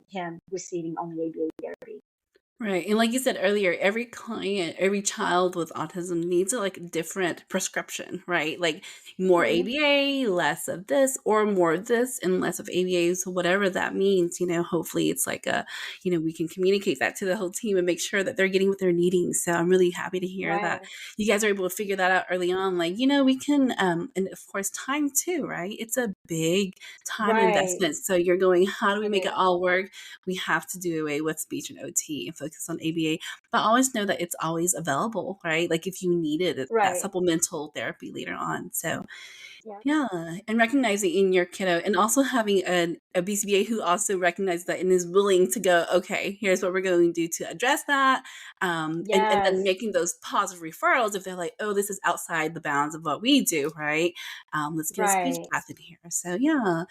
him receiving only ABA therapy. Right. And like you said earlier, every client, every child with autism needs a like different prescription, right? Like more Hmm. ABA, less of this, or more of this and less of ABA. So whatever that means, hopefully it's like we can communicate that to the whole team and make sure that they're getting what they're needing. So I'm really happy to hear that Right, you guys are able to figure that out early on. Like, we can and of course time too, right? It's a big time right. investment. So you're going, how do we It make it is. all work? We have to do away with speech and OT and focus on ABA, but always know that it's always available, right? Like if you needed that Right. supplemental therapy later on. So Yeah. yeah, and recognizing in your kiddo and also having a BCBA who also recognizes that and is willing to go, okay, here's what we're going to do to address that. And then Yes. making those positive referrals if they're like, oh, this is outside the bounds of what we do, right? Let's get a speech Right. path in here. So yeah.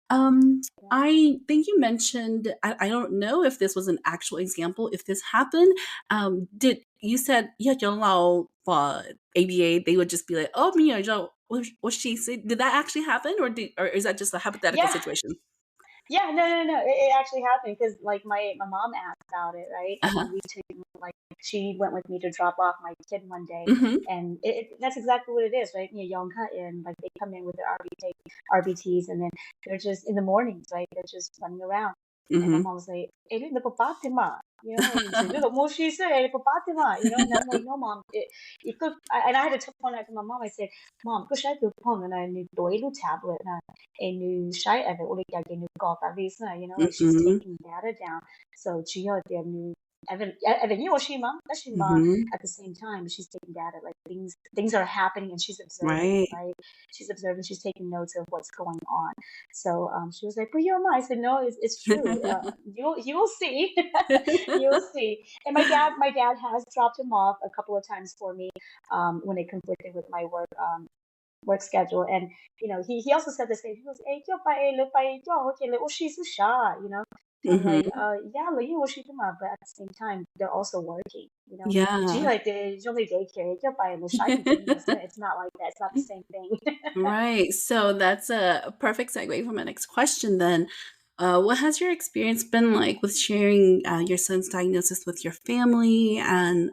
Um, Yeah. I think you mentioned, I don't know if this was an actual example, if this happened. Did you said, yeah, 养老 ABA, they would just be like, oh, what she said, did that actually happen or is that just a hypothetical Yeah. situation? Yeah, no, no, no. It actually happened because, like, my mom asked about it, right? And Uh-huh. then we took, like, she went with me to drop off my kid one day, Mhm. and that's exactly what it is, right? Young cut in, like, they come in with their RBTs, and then they're just in the mornings, right? They're just running around. And my Mhm. mom was like, "Eli na Fatima, she said, "Eli Fatima," and I'm like, "No, mom, it could." And I had to point out to my mom. I said, "Mom, could I do phone and I need to tablet and you shy at it, or like you got at least, like she's Mhm. taking data down. So she had their new Evan, she mom, that's she mom Mhm. at the same time, she's taking data, like things are happening and she's observing, Right. right? She's observing, she's taking notes of what's going on. So she was like, but you're mine. I said, no, it's true. You'll see. You'll see. And my dad has dropped him off a couple of times for me when it conflicted with my work schedule. And he also said the same. He goes, "Hey, okay, like, oh, she's a shy," I'm Mhm. like, yeah, like, you she come but at the same time, they're also working, She Yeah. like the only daycare, it's not like that. It's not the same thing. Right. So that's a perfect segue for my next question then. What has your experience been like with sharing your son's diagnosis with your family? And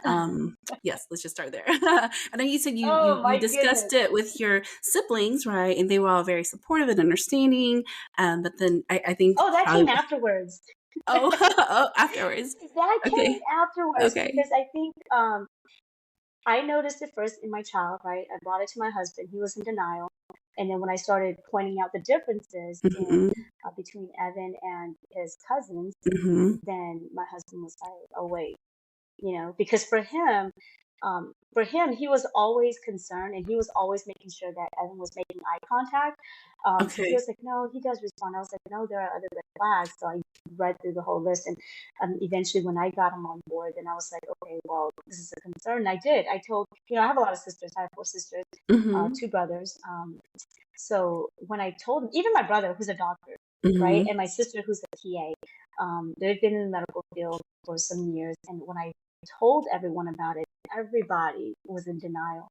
yes, let's just start there. I know you said Oh you my discussed goodness. it with your siblings, right? And they were all very supportive and understanding. But then I think Oh, that probably came afterwards. oh oh afterwards. That came Okay, afterwards okay. because I think I noticed it first in my child, right? I brought it to my husband. He was in denial. And then when I started pointing out the differences in Mm-hmm, between Evan and his cousins, mm-hmm. then my husband was like, "Oh wait, because for him, he was always concerned and he was always making sure that Evan was making eye contact. So he Okay. was like, no, he does respond. I was like, no, there are other red flags. So I read through the whole list. And eventually, when I got him on board, then I was like, okay, well, this is a concern. And I did. I told, I have a lot of sisters. I have four sisters, Mm-hmm, two brothers. So when I told him, even my brother, who's a doctor, right, mm-hmm. and my sister, who's a TA, they've been in the medical field for some years. And when I told everyone about it, everybody was in denial.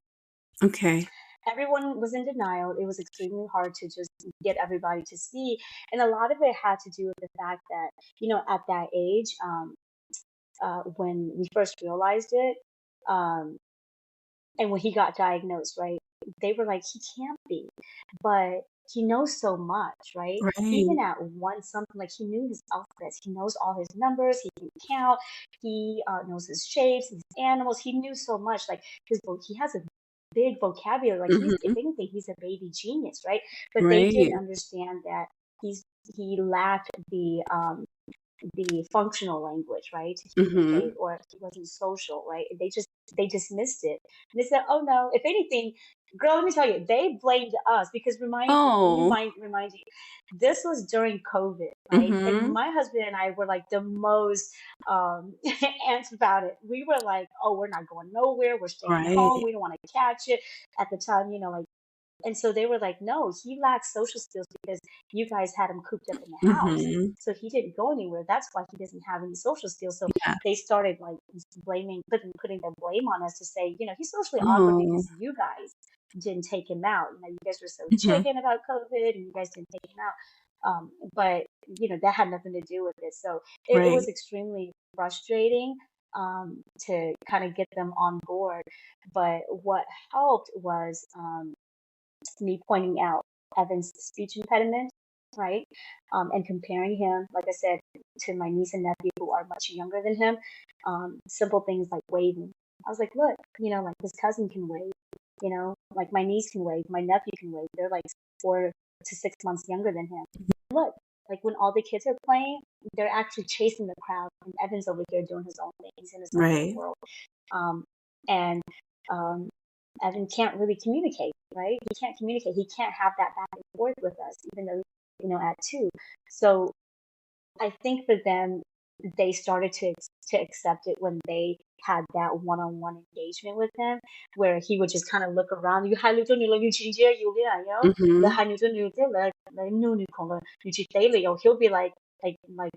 Okay. Everyone was in denial. It was extremely hard to just get everybody to see. And a lot of it had to do with the fact that, at that age, when we first realized it, um, and when he got diagnosed, right, they were like, he can't be, but he knows so much, right? Right. Even at one something like he knew his alphabets, he knows all his numbers, he can count, he knows his shapes, his animals. He knew so much, like he has a big vocabulary. Like if Mm-hmm. anything, he's a baby genius, right? But they didn't Right. understand that he lacked the functional language, right, to Mm-hmm. communicate, or he wasn't social, right? They dismissed it. And they said, "Oh no, if anything, girl, let me tell you, they blamed us because Oh. remind you, this was during COVID, right? And Mm-hmm. my husband and I were like the most ants about it. We were like, oh, we're not going nowhere. We're staying home. Right. We don't want to catch it. At the time, like, and so they were like, no, he lacks social skills because you guys had him cooped up in the house. Mm-hmm. So he didn't go anywhere. That's why he doesn't have any social skills. So Yeah. they started like putting the blame on us to say, he's socially awkward Oh. because you guys didn't take him out. You guys were so Mm-hmm. chicken about COVID and you guys didn't take him out. But that had nothing to do with it. So it Right. was extremely frustrating to kind of get them on board. But what helped was me pointing out Evan's speech impediment, right? And comparing him, like I said, to my niece and nephew who are much younger than him. Simple things like waving. I was like, look, like his cousin can wave, like my niece can wave, my nephew can wave. They're like 4 to 6 months younger than him. Look, like when all the kids are playing, they're actually chasing the crowd, and Evan's over here doing his own thing. He's in his own little Right. world. Um, and um, Evan can't really communicate, right? He can't communicate. He can't have that back and forth with us, even though, at two. So I think for them, they started to accept it when they had that one-on-one engagement with him, where he would just kind of look around. You had little new ginger, you the Mm-hmm. had little new like new color, he'll be like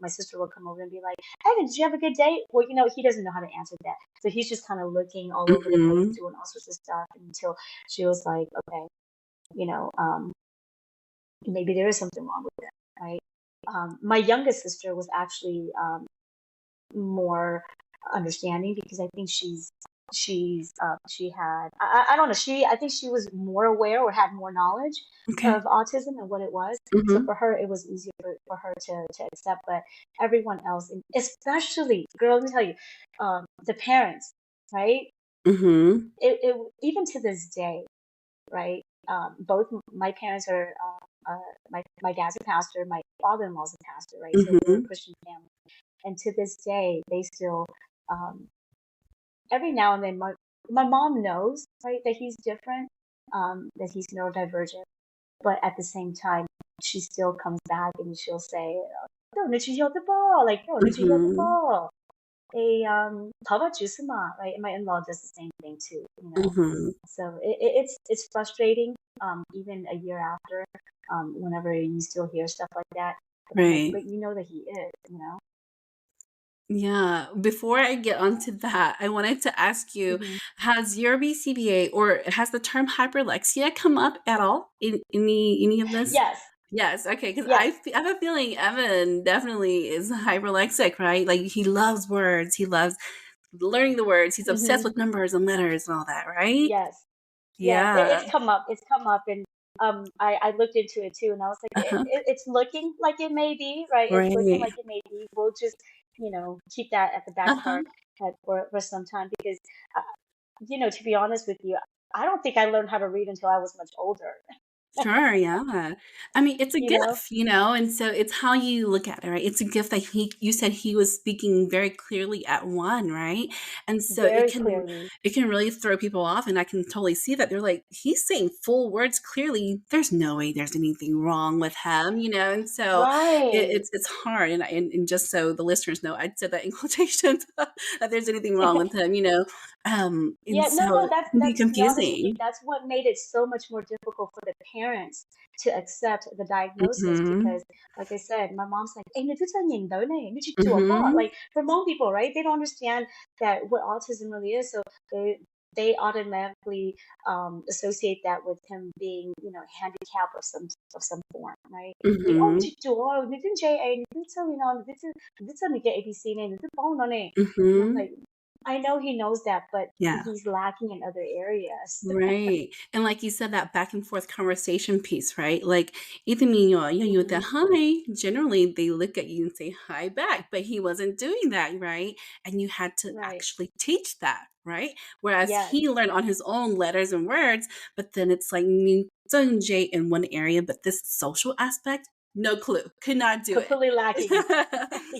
my sister will come over and be like, Evan, did you have a good day? Well, he doesn't know how to answer that. So he's just kind of looking all over the place, Mm-hmm. doing all sorts of stuff until she was like, okay, you know, um, maybe there is something wrong with it, right? My youngest sister was actually more understanding because I think she had I don't know, I think she was more aware or had more knowledge Okay. of autism and what it was. So Mm-hmm. for her it was easier for her to accept, but everyone else, and especially, girl, let me tell you, the parents, right? Mm-hmm. It even to this day, right? Both my parents are my dad's a pastor, my father-in-law's a pastor, right? So we're a Mm-hmm. Christian family, and to this day they still um, every now and then my mom knows, right, that he's different, that he's neurodivergent, but at the same time she still comes back and she'll say, "Oh, did you heal the ball? Like, oh, did you heal the Mm-hmm. ball? A right?" And my in-law does the same thing too. Mm-hmm. So it's frustrating, even a year after, whenever you still hear stuff like that. But I'm like, Right. but you know that he is. Yeah. Before I get onto that, I wanted to ask you, Hmm. has your BCBA or has the term hyperlexia come up at all in any of this? Yes. Yes, okay, 'cause Yes. I have a feeling Evan definitely is hyperlexic, right? Like, he loves words, he loves learning the words, he's obsessed Hmm. with numbers and letters and all that, right? Yes. Yes. Yeah. It's come up. It's come up, and I looked into it too, and I was like, Uh-huh. it's looking like it may be, right? It's looking Right. like it may be. We'll just, keep that at the back of Uh-huh. our head for some time because, uh, to be honest with you, I don't think I learned how to read until I was much older. Sure, yeah. I mean, it's a You know, gift, and so it's how you look at it, right? It's a gift that you said he was speaking very clearly at 1, right? And so very clearly. it can really throw people off, and I can totally see that. They're like, "He's saying full words clearly. There's no way there's anything wrong with him," And so Right. it's hard, and just so the listeners know, I said that in quotations, that there's anything wrong with him. And Yeah, no, so no, it can be to be honest with you, confusing. that's what made it so much more difficult for the parents to accept the diagnosis because, Mhm. like I said, my mom's like, "Hey, 你这样认为呢？你去做么?" Mhm. Like for Hmong people, right? They don't understand that what autism really is, so they automatically associate that with him being, handicapped of some form, right? Like, oh, Mhm. 你去做，你跟JA，你跟这里呢，你这你个 ABC 呢，你这帮我呢？And I'm Mhm. like, I know he knows that, but Yeah. he's lacking in other areas. Right. And like you said, that back and forth conversation piece, right? Like, you with the Hmm. hi, generally they look at you and say hi back, but he wasn't doing that, right? And you had to Right. actually teach that, right? Whereas Yes. he learned on his own letters and words, but then it's like "你正 J" in one area, but this social aspect, no clue, could not do it. Completely lacking.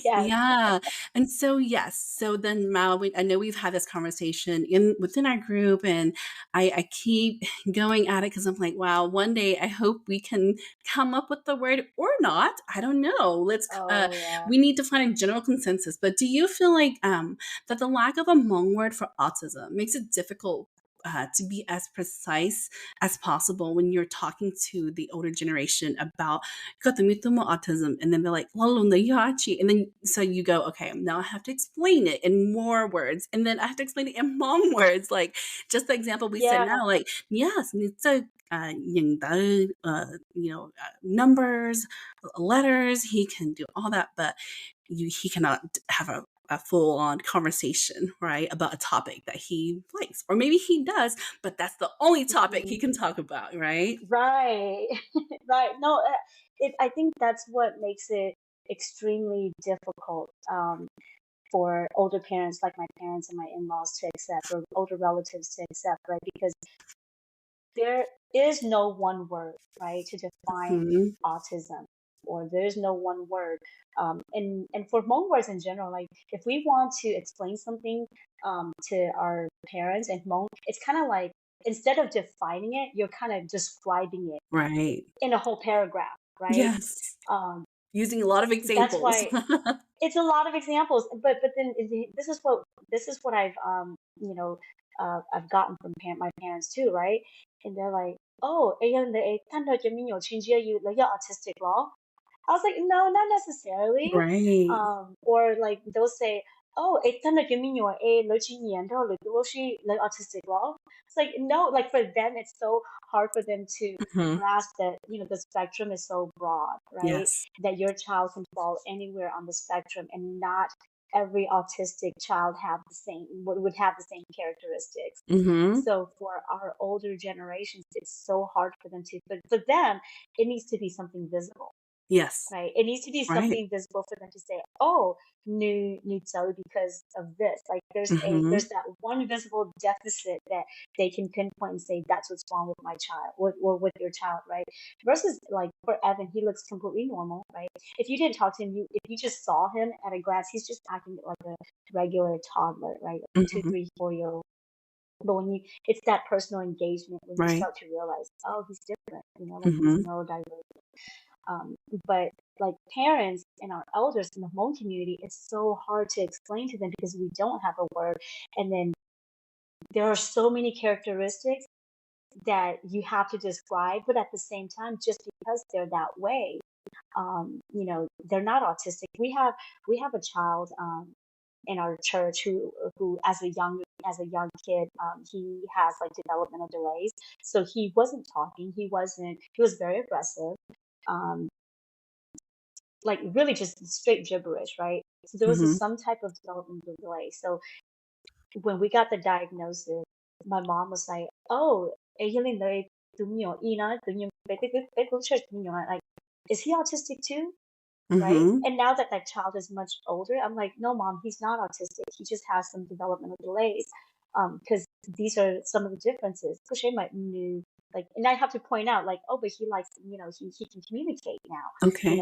Yes. Yeah. And so, yes. So then, Mal, I know we've had this conversation within our group, and I keep going at it because I'm like, wow, one day I hope we can come up with the word or not. I don't know. Oh, yeah. We need to find a general consensus. But do you feel like that the lack of a Hmong word for autism makes it difficult? To be as precise as possible when you're talking to the older generation about got the mythomo autism, and then they're like "Lalo yachi," and then so you go, okay, now I have to explain it in more words, and then I have to explain it in Hmong words, like just the example we said Yeah. now, like yes, numbers, letters, he can do all that, but he cannot have a full on conversation, right, about a topic that he likes. Or maybe he does, but that's the only topic he Hmm. can talk about, right? Right. Right. No, I think that's what makes it extremely difficult for older parents like my parents and my in-laws to accept, or older relatives to accept, right? Because there is no one word, right, to define Hmm. autism, or there's no one word. And for Hmong words in general, like if we want to explain something to our parents in Hmong, it's kind of like instead of defining it, you're kind of describing it Right. in a whole paragraph, right? Yes. Um, Using a lot of that's examples. why it's a lot of examples, but then this is what I've gotten from my parents too, right? And they're like, oh, you're autistic law. I was like, no, not necessarily. Right. Or like they'll say, oh, like autistic law. It's like no, like for them, it's so hard for them to Mhm. grasp that the spectrum is so broad, right? Yes. That your child can fall anywhere on the spectrum, and not every autistic child would have the same characteristics. Mhm. So for our older generations, it's so hard for them to, but for them, it needs to be something visible, Yes. right? It needs to be Right. something visible for them to say, "Oh, new Zoe because of this." Like there's Mhm. that one visible deficit that they can pinpoint and say, "That's what's wrong with my child, or with your child," right? Versus like for Evan, he looks completely normal, right? If you didn't talk to him, if you just saw him at a glance, he's just acting like a regular toddler, right? Two, Mhm. 3, 4 year old. But it's that personal engagement when you Right. start to realize, oh, he's different, like he's Mhm. neurodivergent. But like parents and our elders in the Hmong community, it's so hard to explain to them because we don't have a word. And then there are so many characteristics that you have to describe, but at the same time, just because they're that way, they're not autistic. We have a child in our church who as a young kid, he has like developmental delays. So he wasn't talking. He was very aggressive. um, like really just straight gibberish, right? So there was Mhm. some type of developmental delay. So when we got the diagnosis, my mom was like, "Oh, Aileen, like, is he autistic too?" Right? Mhm. And now that that child is much older, I'm like, no, mom, he's not autistic. He just has some developmental delays. Because these are some of the differences. Because might knew like, and I have to point out, like, oh, but he likes, he can communicate now. Okay.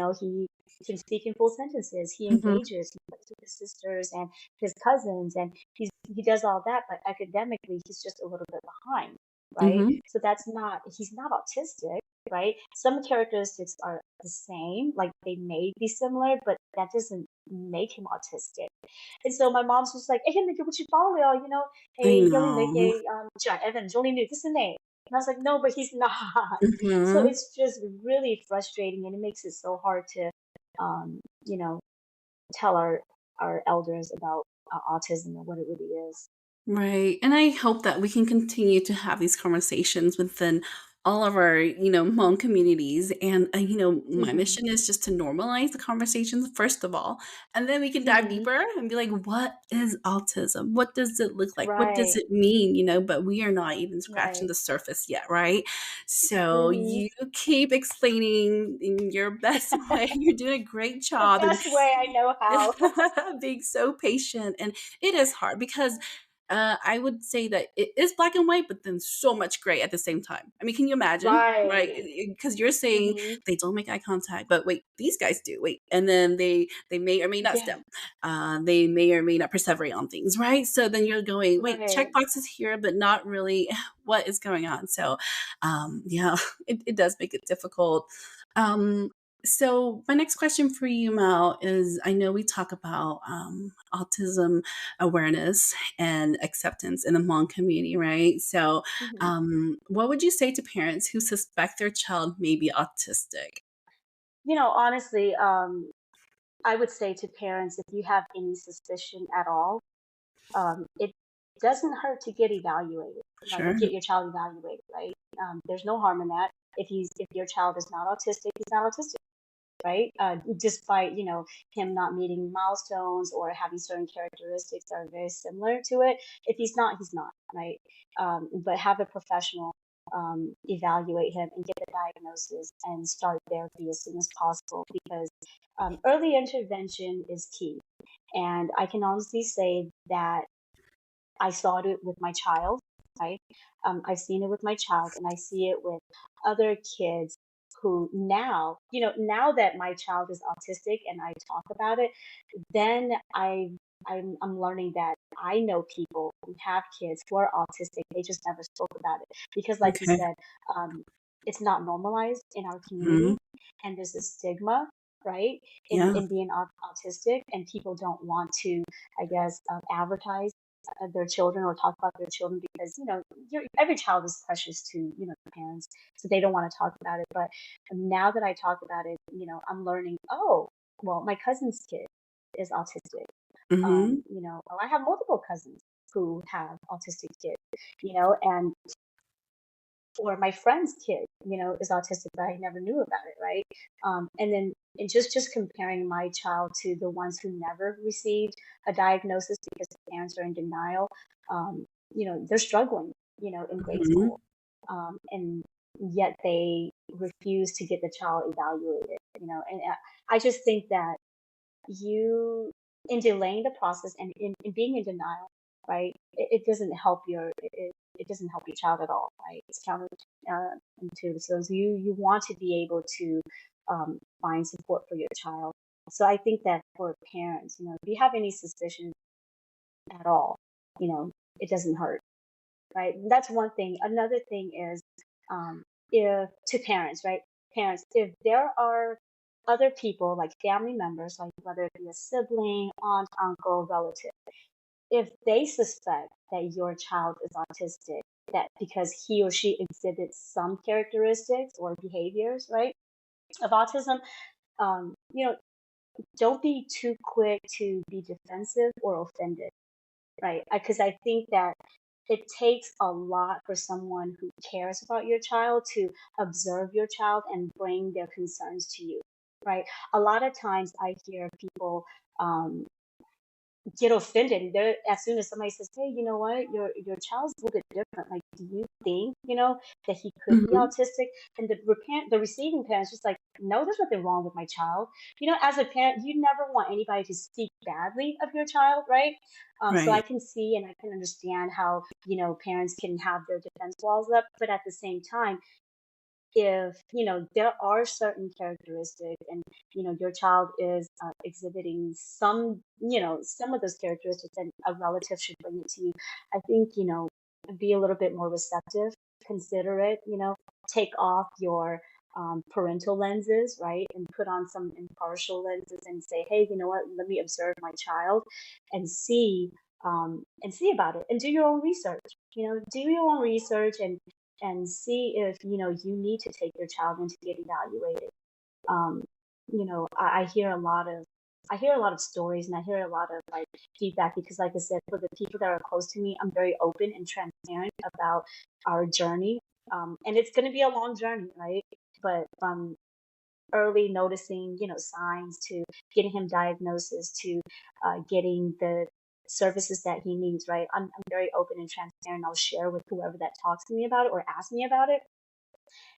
He can speak in full sentences. He Mhm. engages. He plays with his sisters and his cousins, and he does all that. But academically, he's just a little bit behind, right? Mhm. So that's not he's not autistic, right? Some characteristics are the same, like they may be similar, but that doesn't make him autistic. And so my mom's just like, "Eh, hindi ko follow, I hey, yelling like, know. John Evans, only knew this and that." And I was like, "No, but he's not." So Mhm. it's just really frustrating, and it makes it so hard to, um, you know, tell our elders about autism and what it really is. Right. And I hope that we can continue to have these conversations within all of our, Hmong communities. And, my Hmm. mission is just to normalize the conversations, first of all. And then we can dive Hmm. deeper and be like, what is autism? What does it look like? What does Right, it mean? But we are not even scratching right. the surface yet, right? So Hmm. you keep explaining in your best way. You're doing a great The job and best way I know how. being so patient. And it is hard because I would say that it is black and white, but then so much gray at the same time. I mean, can you imagine? Right? Right. Because you're saying Hmm. they don't make eye contact, but wait, these guys do. Wait, and then they may or may not Yeah, stem. They may or may not perseverate on things, right? So then you're going, wait, check right. boxes here, but not really what is going on. So, yeah, it does make it difficult. Um, so my next question for you, Mal, is I know we talk about autism awareness and acceptance in the Hmong community, right? So, Hmm. what would you say to parents who suspect their child may be autistic? Honestly, I would say to parents, if you have any suspicion at all, it doesn't hurt to get evaluated, like Sure. get your child evaluated, right? There's no harm in that. If your child is not autistic, he's not autistic, right? Despite him not meeting milestones or having certain characteristics that are very similar to it. If he's not, he's not, right? But have a professional evaluate him and get the diagnosis and start therapy as soon as possible because early intervention is key. And I can honestly say that I saw it with my child, right? I've seen it with my child, and I see it with other kids who now, now that my child is autistic and I talk about it, then I'm learning that I know people who have kids who are autistic. They just never spoke about it because, like you Okay. said, um, it's not normalized in our Mhm. community, and there's a stigma, right, Yeah. in being autistic, and people don't want to, I guess, advertise their children or talk about their children because every child is precious to the parents, so they don't want to talk about it. But now that I talk about it, I'm learning. Oh, well, my cousin's kid is autistic. Mhm. Oh, I have multiple cousins who have autistic kids. And or my friend's kid, is autistic, but I never knew about it, right? And then and just comparing my child to the ones who never received a diagnosis because the parents are in denial, they're struggling, in grade Mhm. school, and yet they refuse to get the child evaluated, and I just think that you in delaying the process and in being in denial, right? It doesn't help it doesn't help your child at all, right? It's counterintuitive. So you want to be able to find support for your child. So I think that for parents, if you have any suspicion at all, you know, it doesn't hurt, right? That's one thing. Another thing is, um, if to parents, right? Parents, if there are other people like family members, like whether it be a sibling, aunt, uncle, relative, if they suspect that your child is autistic, that because he or she exhibits some characteristics or behaviors, right, of autism, um, you know, don't be too quick to be defensive or offended, right? Because I think that it takes a lot for someone who cares about your child to observe your child and bring their concerns to you, right? A lot of times I hear people um, get offended. As soon as somebody says, "Hey, you know what? Your child's a little bit different. Like, do you think, that he could be Hmm. autistic?" And the receiving parent's just like, "No, there's nothing wrong with my child." As a parent, you never want anybody to speak badly of your child, right? So I Right. can see and I can understand how, parents can have their defense walls up, but at the same time, if there are certain characteristics and your child is exhibiting some of those characteristics and a relative should bring it to you, I think be a little bit more receptive, consider it, take off your parental lenses, right, and put on some impartial lenses and say, hey, you know what, let me observe my child and see about it and do your own research, do your own research and see if you need to take your child in to get evaluated. Um, I hear a lot of stories and I hear a lot of like feedback because, like I said, for the people that are close to me, I'm very open and transparent about our journey. And it's going to be a long journey, right? But from early noticing, signs to getting him diagnosis to getting the services that he needs, right? I'm very open and transparent. I'll share with whoever that talks to me about it or asks me about it.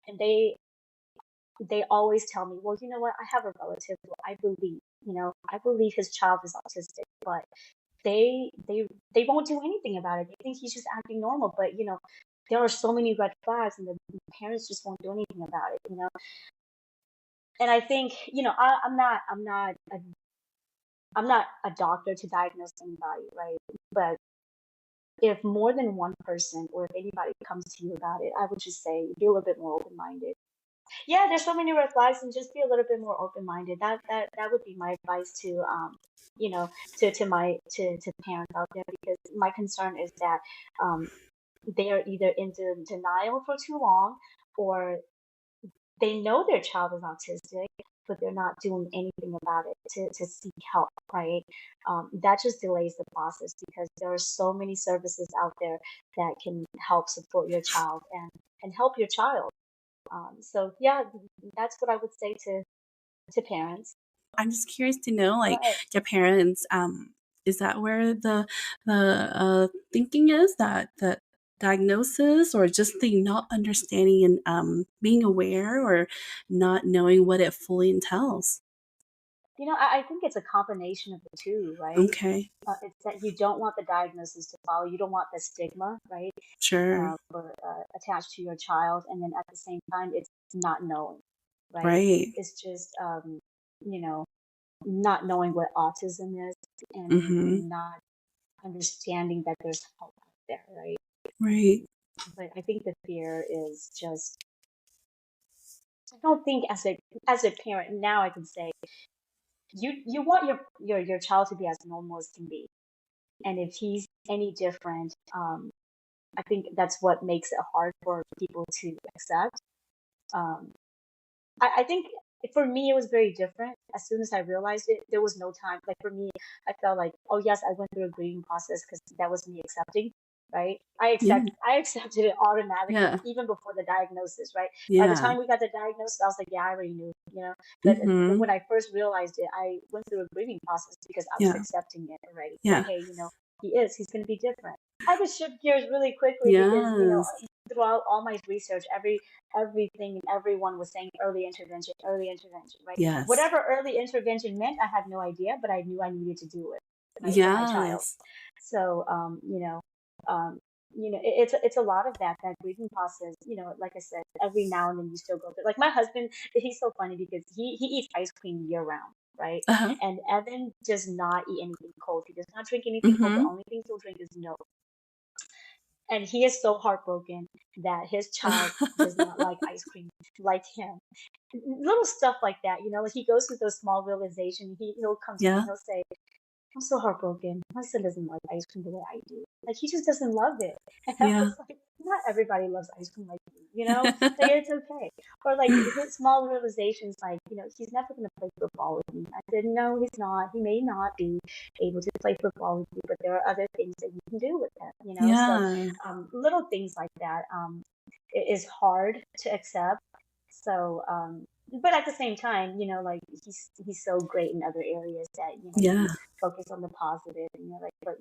And they always tell me, well, you know what? I have a relative who I believe his child is autistic, but they won't do anything about it. They think he's just acting normal, but there are so many red flags, and the parents just won't do anything about it. And I think I'm not a doctor to diagnose anybody, right? But if more than one person or if anybody comes to you about it, I would just say be a little bit more open-minded. Yeah, there's so many red flags, and just be a little bit more open-minded. That would be my advice to to parents out there, because my concern is that um they are either in denial for too long, or they know their child is autistic, but they're not doing anything about it to seek help, right? That just delays the process because there are so many services out there that can help support your child and help your child. So yeah, that's what I would say to parents. I'm just curious to know, like, Right. your parents, is that where the thinking is, that the diagnosis, or just the not understanding and being aware, or not knowing what it fully entails? I think it's a combination of the two, right? Okay, It's that you don't want the diagnosis to follow. You don't want the stigma, right, sure, attached to your child, and then at the same time, it's not knowing, right? right. It's just you know, not knowing what autism is Mm-hmm. and not understanding that there's help out there, right? Right. But I think the fear is just, I don't think as a parent now I can say you want your child to be as normal as can be, and if he's any different, I think that's what makes it hard for people to accept. Um, I think for me it was very different. As soon as I realized it, there was no time. Like for me, I felt like, oh yes, I went through a grieving process because that was me accepting, right? Yeah. I accepted it automatically Yeah. even before the diagnosis, right? By the Yeah. time we got the diagnosis, I was like, yeah, I already knew. But Mm-hmm. when I first realized it, I went through a grieving process because I was Yeah. accepting it already. That Yeah. hey, he's going to be different. I could shift gears really quickly because Yes. throughout all my research, everything and everyone was saying early intervention, right? Yes. Whatever early intervention meant, I had no idea, but I knew I needed to do it, right, for my child. Yes. So, it's a lot of that grieving process. Like I said, every now and then you still go through. Like my husband, he's so funny because he eats ice cream year round, right? Uh-huh. And Evan does not eat anything cold. He does not drink anything cold. The Mm-hmm. only thing he'll drink is milk. And he is so heartbroken that his child does not like ice cream like him. Little stuff like that, like he goes through those small realizations. He'll come to me Yeah. and he'll say, I'm so heartbroken. My son doesn't like ice cream the way I do. Like he just doesn't love it. And I was Yeah. like, not everybody loves ice cream like you. Like it's okay. Or like his small realizations, like, he's never gonna play football with me. I said, no, he's not. He may not be able to play football with you, but there are other things that you can do with him. So Yeah. little things like that it is hard to accept. So, but at the same time, like he's so great in other areas that Yeah. you focus on the positive, and you're like, but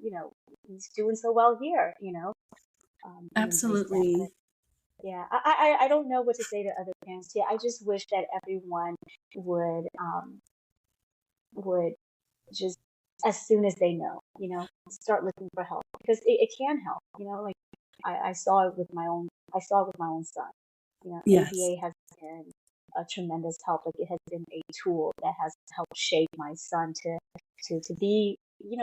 he's doing so well here, and embrace that. But Absolutely. yeah, I don't know what to say to other parents. Yeah, I just wish that everyone would would just as soon as they know, start looking for help because it can help. Like I saw it with my own. I saw it with my own son. Yes. ABA has been a tremendous help. Like it has been a tool that has helped shape my son to be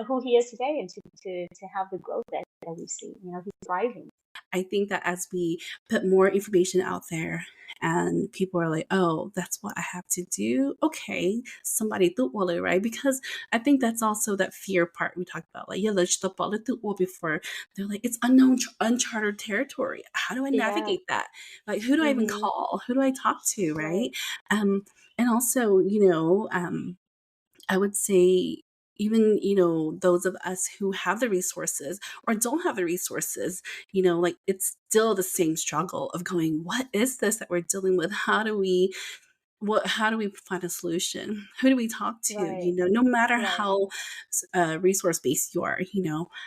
who he is today and to have the growth that we've seen. He's thriving. I think that as we put more information out there and people are like, oh, that's what I have to do. Okay, somebody thought well, right? Because I think that's also that fear part we talked about. Like, yeah, let's stop all the before they're like, it's unknown, uncharted territory. How do I Yeah. navigate that? Like, who do I even Mm-hmm. call? Who do I talk to? Right. Right. Um, and also, I would say even those of us who have the resources or don't have the resources, like it's still the same struggle of going, what is this that we're dealing with? How do we find a solution? Who do we talk to? Right. No matter Right. how resource based you are.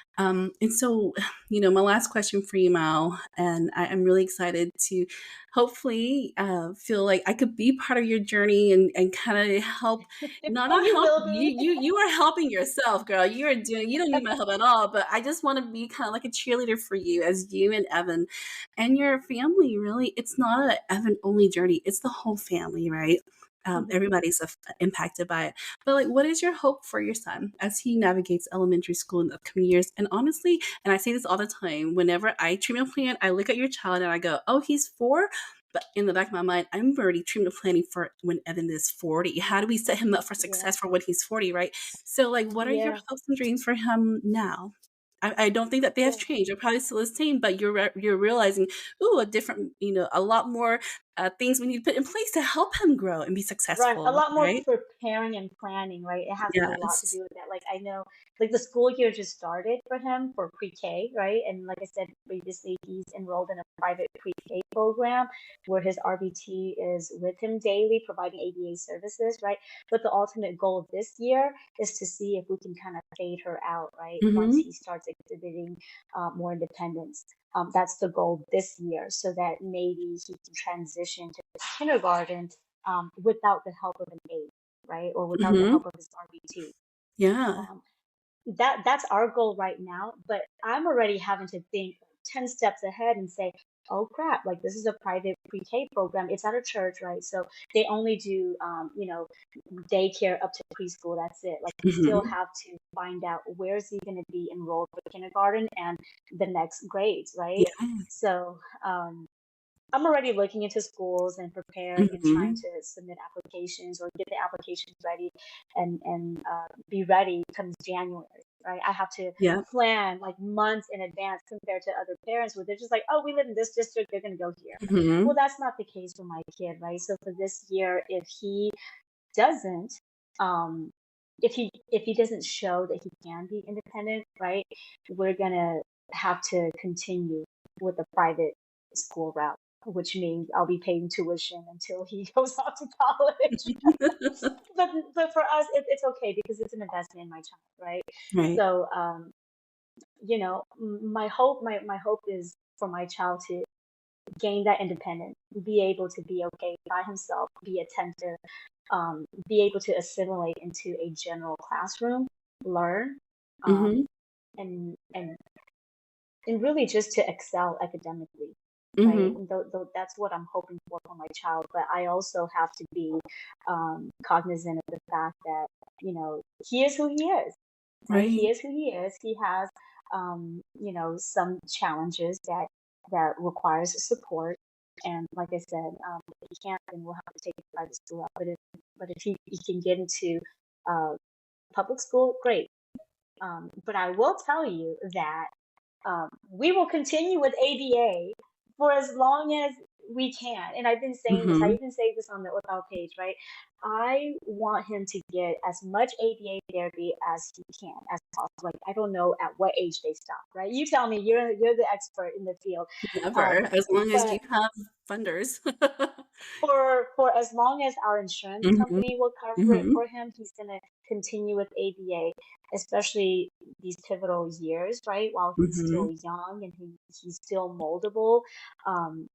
And so my last question for you, Mal, and I'm really excited to hopefully feel like I could be part of your journey and kind of help. Oh, Not you help will you, be. you are helping yourself, girl. You don't need my help at all, but I just want to be kind of like a cheerleader for you as you and Evan and your family. Really, it's not an Evan only journey, it's the whole family, right? Mhm. Everybody's impacted by it. But like, what is your hope for your son as he navigates elementary school in the upcoming years? And honestly, and I say this all the time, whenever I treatment plan, I look at your child and I go, oh, he's 4. But in the back of my mind, I'm already treatment planning for when Evan is 40. How do we set him up for Yeah. success for when he's 40, right? So, like, what are your Yeah. hopes and dreams for him now? I don't think that they have Yeah. changed. They're probably still the same, but you're realizing, ooh, a different, a lot more things we need to put in place to help him grow and be Right. A successful, lot more right? preparing and planning, right? It has a lot to Yes. do with that. Like I know, like the school year just started for him for pre-K, right? And like I said previously, he's enrolled in a private pre-K program where his RBT is with him daily, providing ABA services, right? But the ultimate goal this year is to see if we can kind of fade her out, right? Once Mhm. he starts exhibiting more independence. That's the goal this year, so that maybe he can transition to kindergarten without the help of an aide, right? Or without the Mhm. help of his RBT. Yeah. Um, that's our goal right now, but I'm already having to think 10 steps ahead and say, oh crap, like this is a private pre-K program. It's at a church, right? So they only do, daycare up to preschool. That's it. Like we still Mhm. have to find out where's he going to be enrolled for kindergarten and the next grades, right? Yeah. So, I'm already looking into schools and preparing and trying Mhm. to submit applications or get the applications ready and be ready comes January, right? I have to Yep. plan like months in advance compared to other parents where they're just like, oh, we live in this district, they're going to go here. Well, Mhm. that's not the case for my kid, right? So for this year, if he doesn't, um, if he doesn't show that he can be independent, right, we're gonna have to continue with the private school route, which means I'll be paying tuition until he goes off to college. But for us, it's okay because it's an investment in my child, right? Right. So my hope is for my child to gain that independence, be able to be okay by himself, be attentive, be able to assimilate into a general classroom, learn, Mhm. um, and really just to excel academically, right? Mhm. And that's what I'm hoping for my child. But I also have to be cognizant of the fact that he is who he is, right? He Right. is who he is. He has some challenges that requires support. And like I said, if he can't, then we'll have to take a private school out. But if he can get into uh, public school, great. But I will tell you that we will continue with ABA for as long as we can. And I've been saying this. I Mhm. even say this on the Without page, right? I want him to get as much ABA therapy as he can, as possible. Like, I don't know at what age they stop, right? You tell me. You're the expert in the field. Never, Um, as long as you but have funders. for as long as our insurance Mhm, company will cover it mhm, for him, he's gonna continue with ABA, especially these pivotal years, right? While he's still mhm, young and he's still moldable. Um,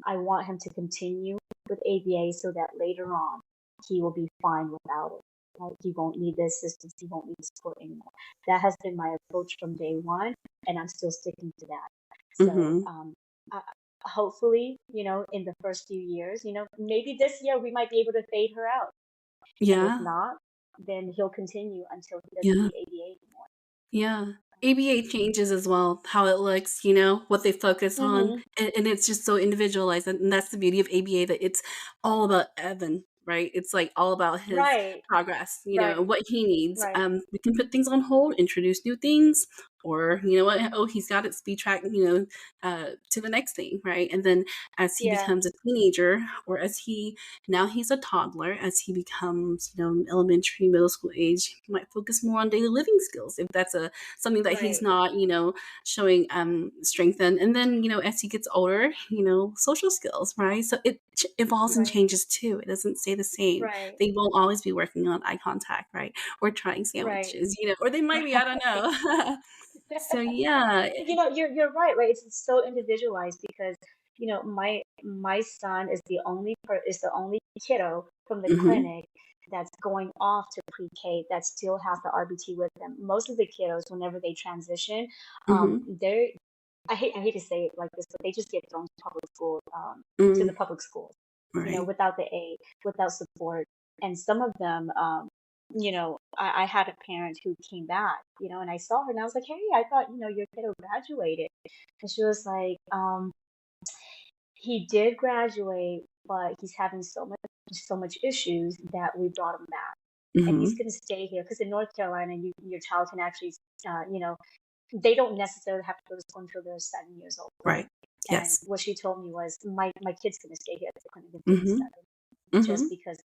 I want him to continue with ABA so that later on he will be fine without it. Right? He won't need the assistance, he won't need the support anymore. That has been my approach from day one, and I'm still sticking to that. So, mhm. I, hopefully, in the first few years, maybe this year we might be able to fade her out. And if Yeah, not, then he'll continue until he doesn't yeah. need ABA anymore. Yeah. ABA changes as well, how it looks, what they focus on, Mm-hmm. and it's just so individualized, and that's the beauty of ABA, that it's all about Evan, right? It's, like, all about his Right, progress, right, and what he needs. right. We can put things on hold, introduce new things, or, you know what? Oh, he's got it speed track, to the next thing, right? And then as he Yeah, becomes a teenager, or now he's a toddler, as he becomes, elementary, middle school age, he might focus more on daily living skills if that's a something that he's right, not, showing strength in. And then, as he gets older, social skills, right? So it evolves and right, changes too. It doesn't stay the same. right, They won't always be working on eye contact, right? Or trying right, sandwiches, or they might be, I don't right. know. So yeah. You're right, right? It's so individualized because my son is the only kiddo from the Hmm. clinic that's going off to pre-K that still has the RBT with them. Most of the kiddos, whenever they transition, Hmm. they're I hate to say it like this, but they just get thrown to the Mm, public schools, right. without the aid, without support. And some of them, I had a parent who came back, and I saw her and I was like, hey, I thought, your kiddo graduated. And she was like, he did graduate, but he's having so much issues that we brought him back. And he's Hmm. going to stay here because in North Carolina, your child can actually, uh, you know, they don't necessarily have to go to school until they're 7 years old, right? Right. And Yes. what she told me was, my kid's going to stay here at the clinic until he's Hmm. 7, just Hmm. because,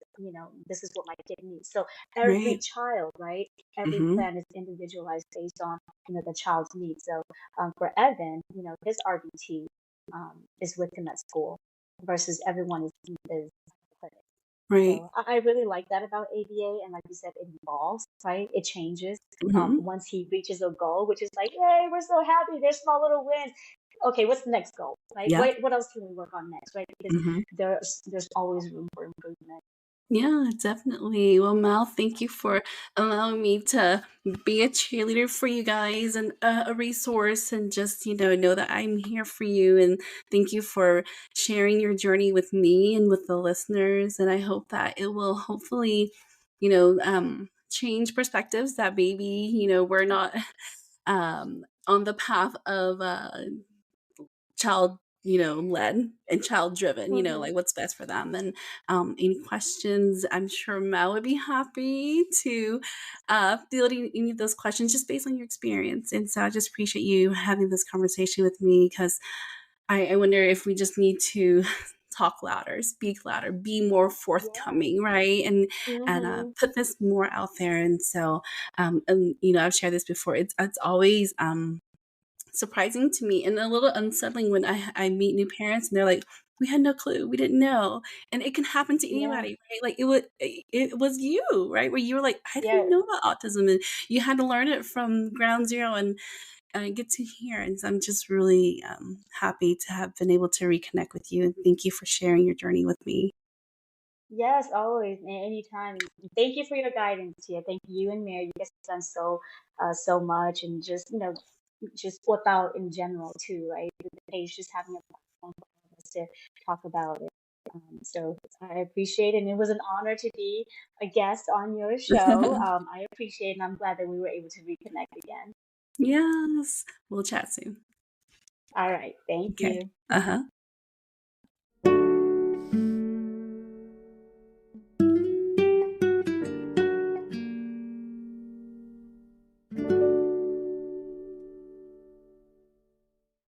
this is what my kid needs. So every Right. child, right? Every Hmm. plan is individualized based on, the child's needs. So for Evan, his RBT is with him at school versus everyone is at the clinic. Right. So I really like that about ABA. And like you said, it evolves, right? It changes Hmm. once he reaches a goal, which is like, yay, we're so happy. There's small little wins. Okay, what's the next goal? Right? Yeah. What else can we work on next? Right? Because Hmm. there's always room for improvement. Yeah, definitely. Well, Mal, thank you for allowing me to be a cheerleader for you guys, and a resource, and just, know that I'm here for you. And thank you for sharing your journey with me and with the listeners. And I hope that it will hopefully, change perspectives, that maybe, we're not on the path of child led and child driven, Hmm. like what's best for them. And any questions, I'm sure Mel would be happy to field any of those questions just based on your experience. And so I just appreciate you having this conversation with me, because I wonder if we just need to talk louder, speak louder, be more Yeah. forthcoming, right? And Hmm. put this more out there. And so I've shared this before, it's always surprising to me and a little unsettling when I meet new parents and they're like, we had no clue, we didn't know. And it can happen to Yeah. anybody, right? Like it was you, right? Where you were like, I didn't Yes. know about autism, and you had to learn it from ground zero, and get to hear. And so I'm just really happy to have been able to reconnect with you, and thank you for sharing your journey with me. Yes, always, and anytime. And thank you for your guidance here. Thank you and Mary. You guys have done so much, and just just flip out in general too, right? With the page, just having a platform for all of us to talk about it. So I appreciate it, and it was an honor to be a guest on your show. I appreciate it, and I'm glad that we were able to reconnect again. Yes, we'll chat soon. All right, thank Okay. you. Uh-huh.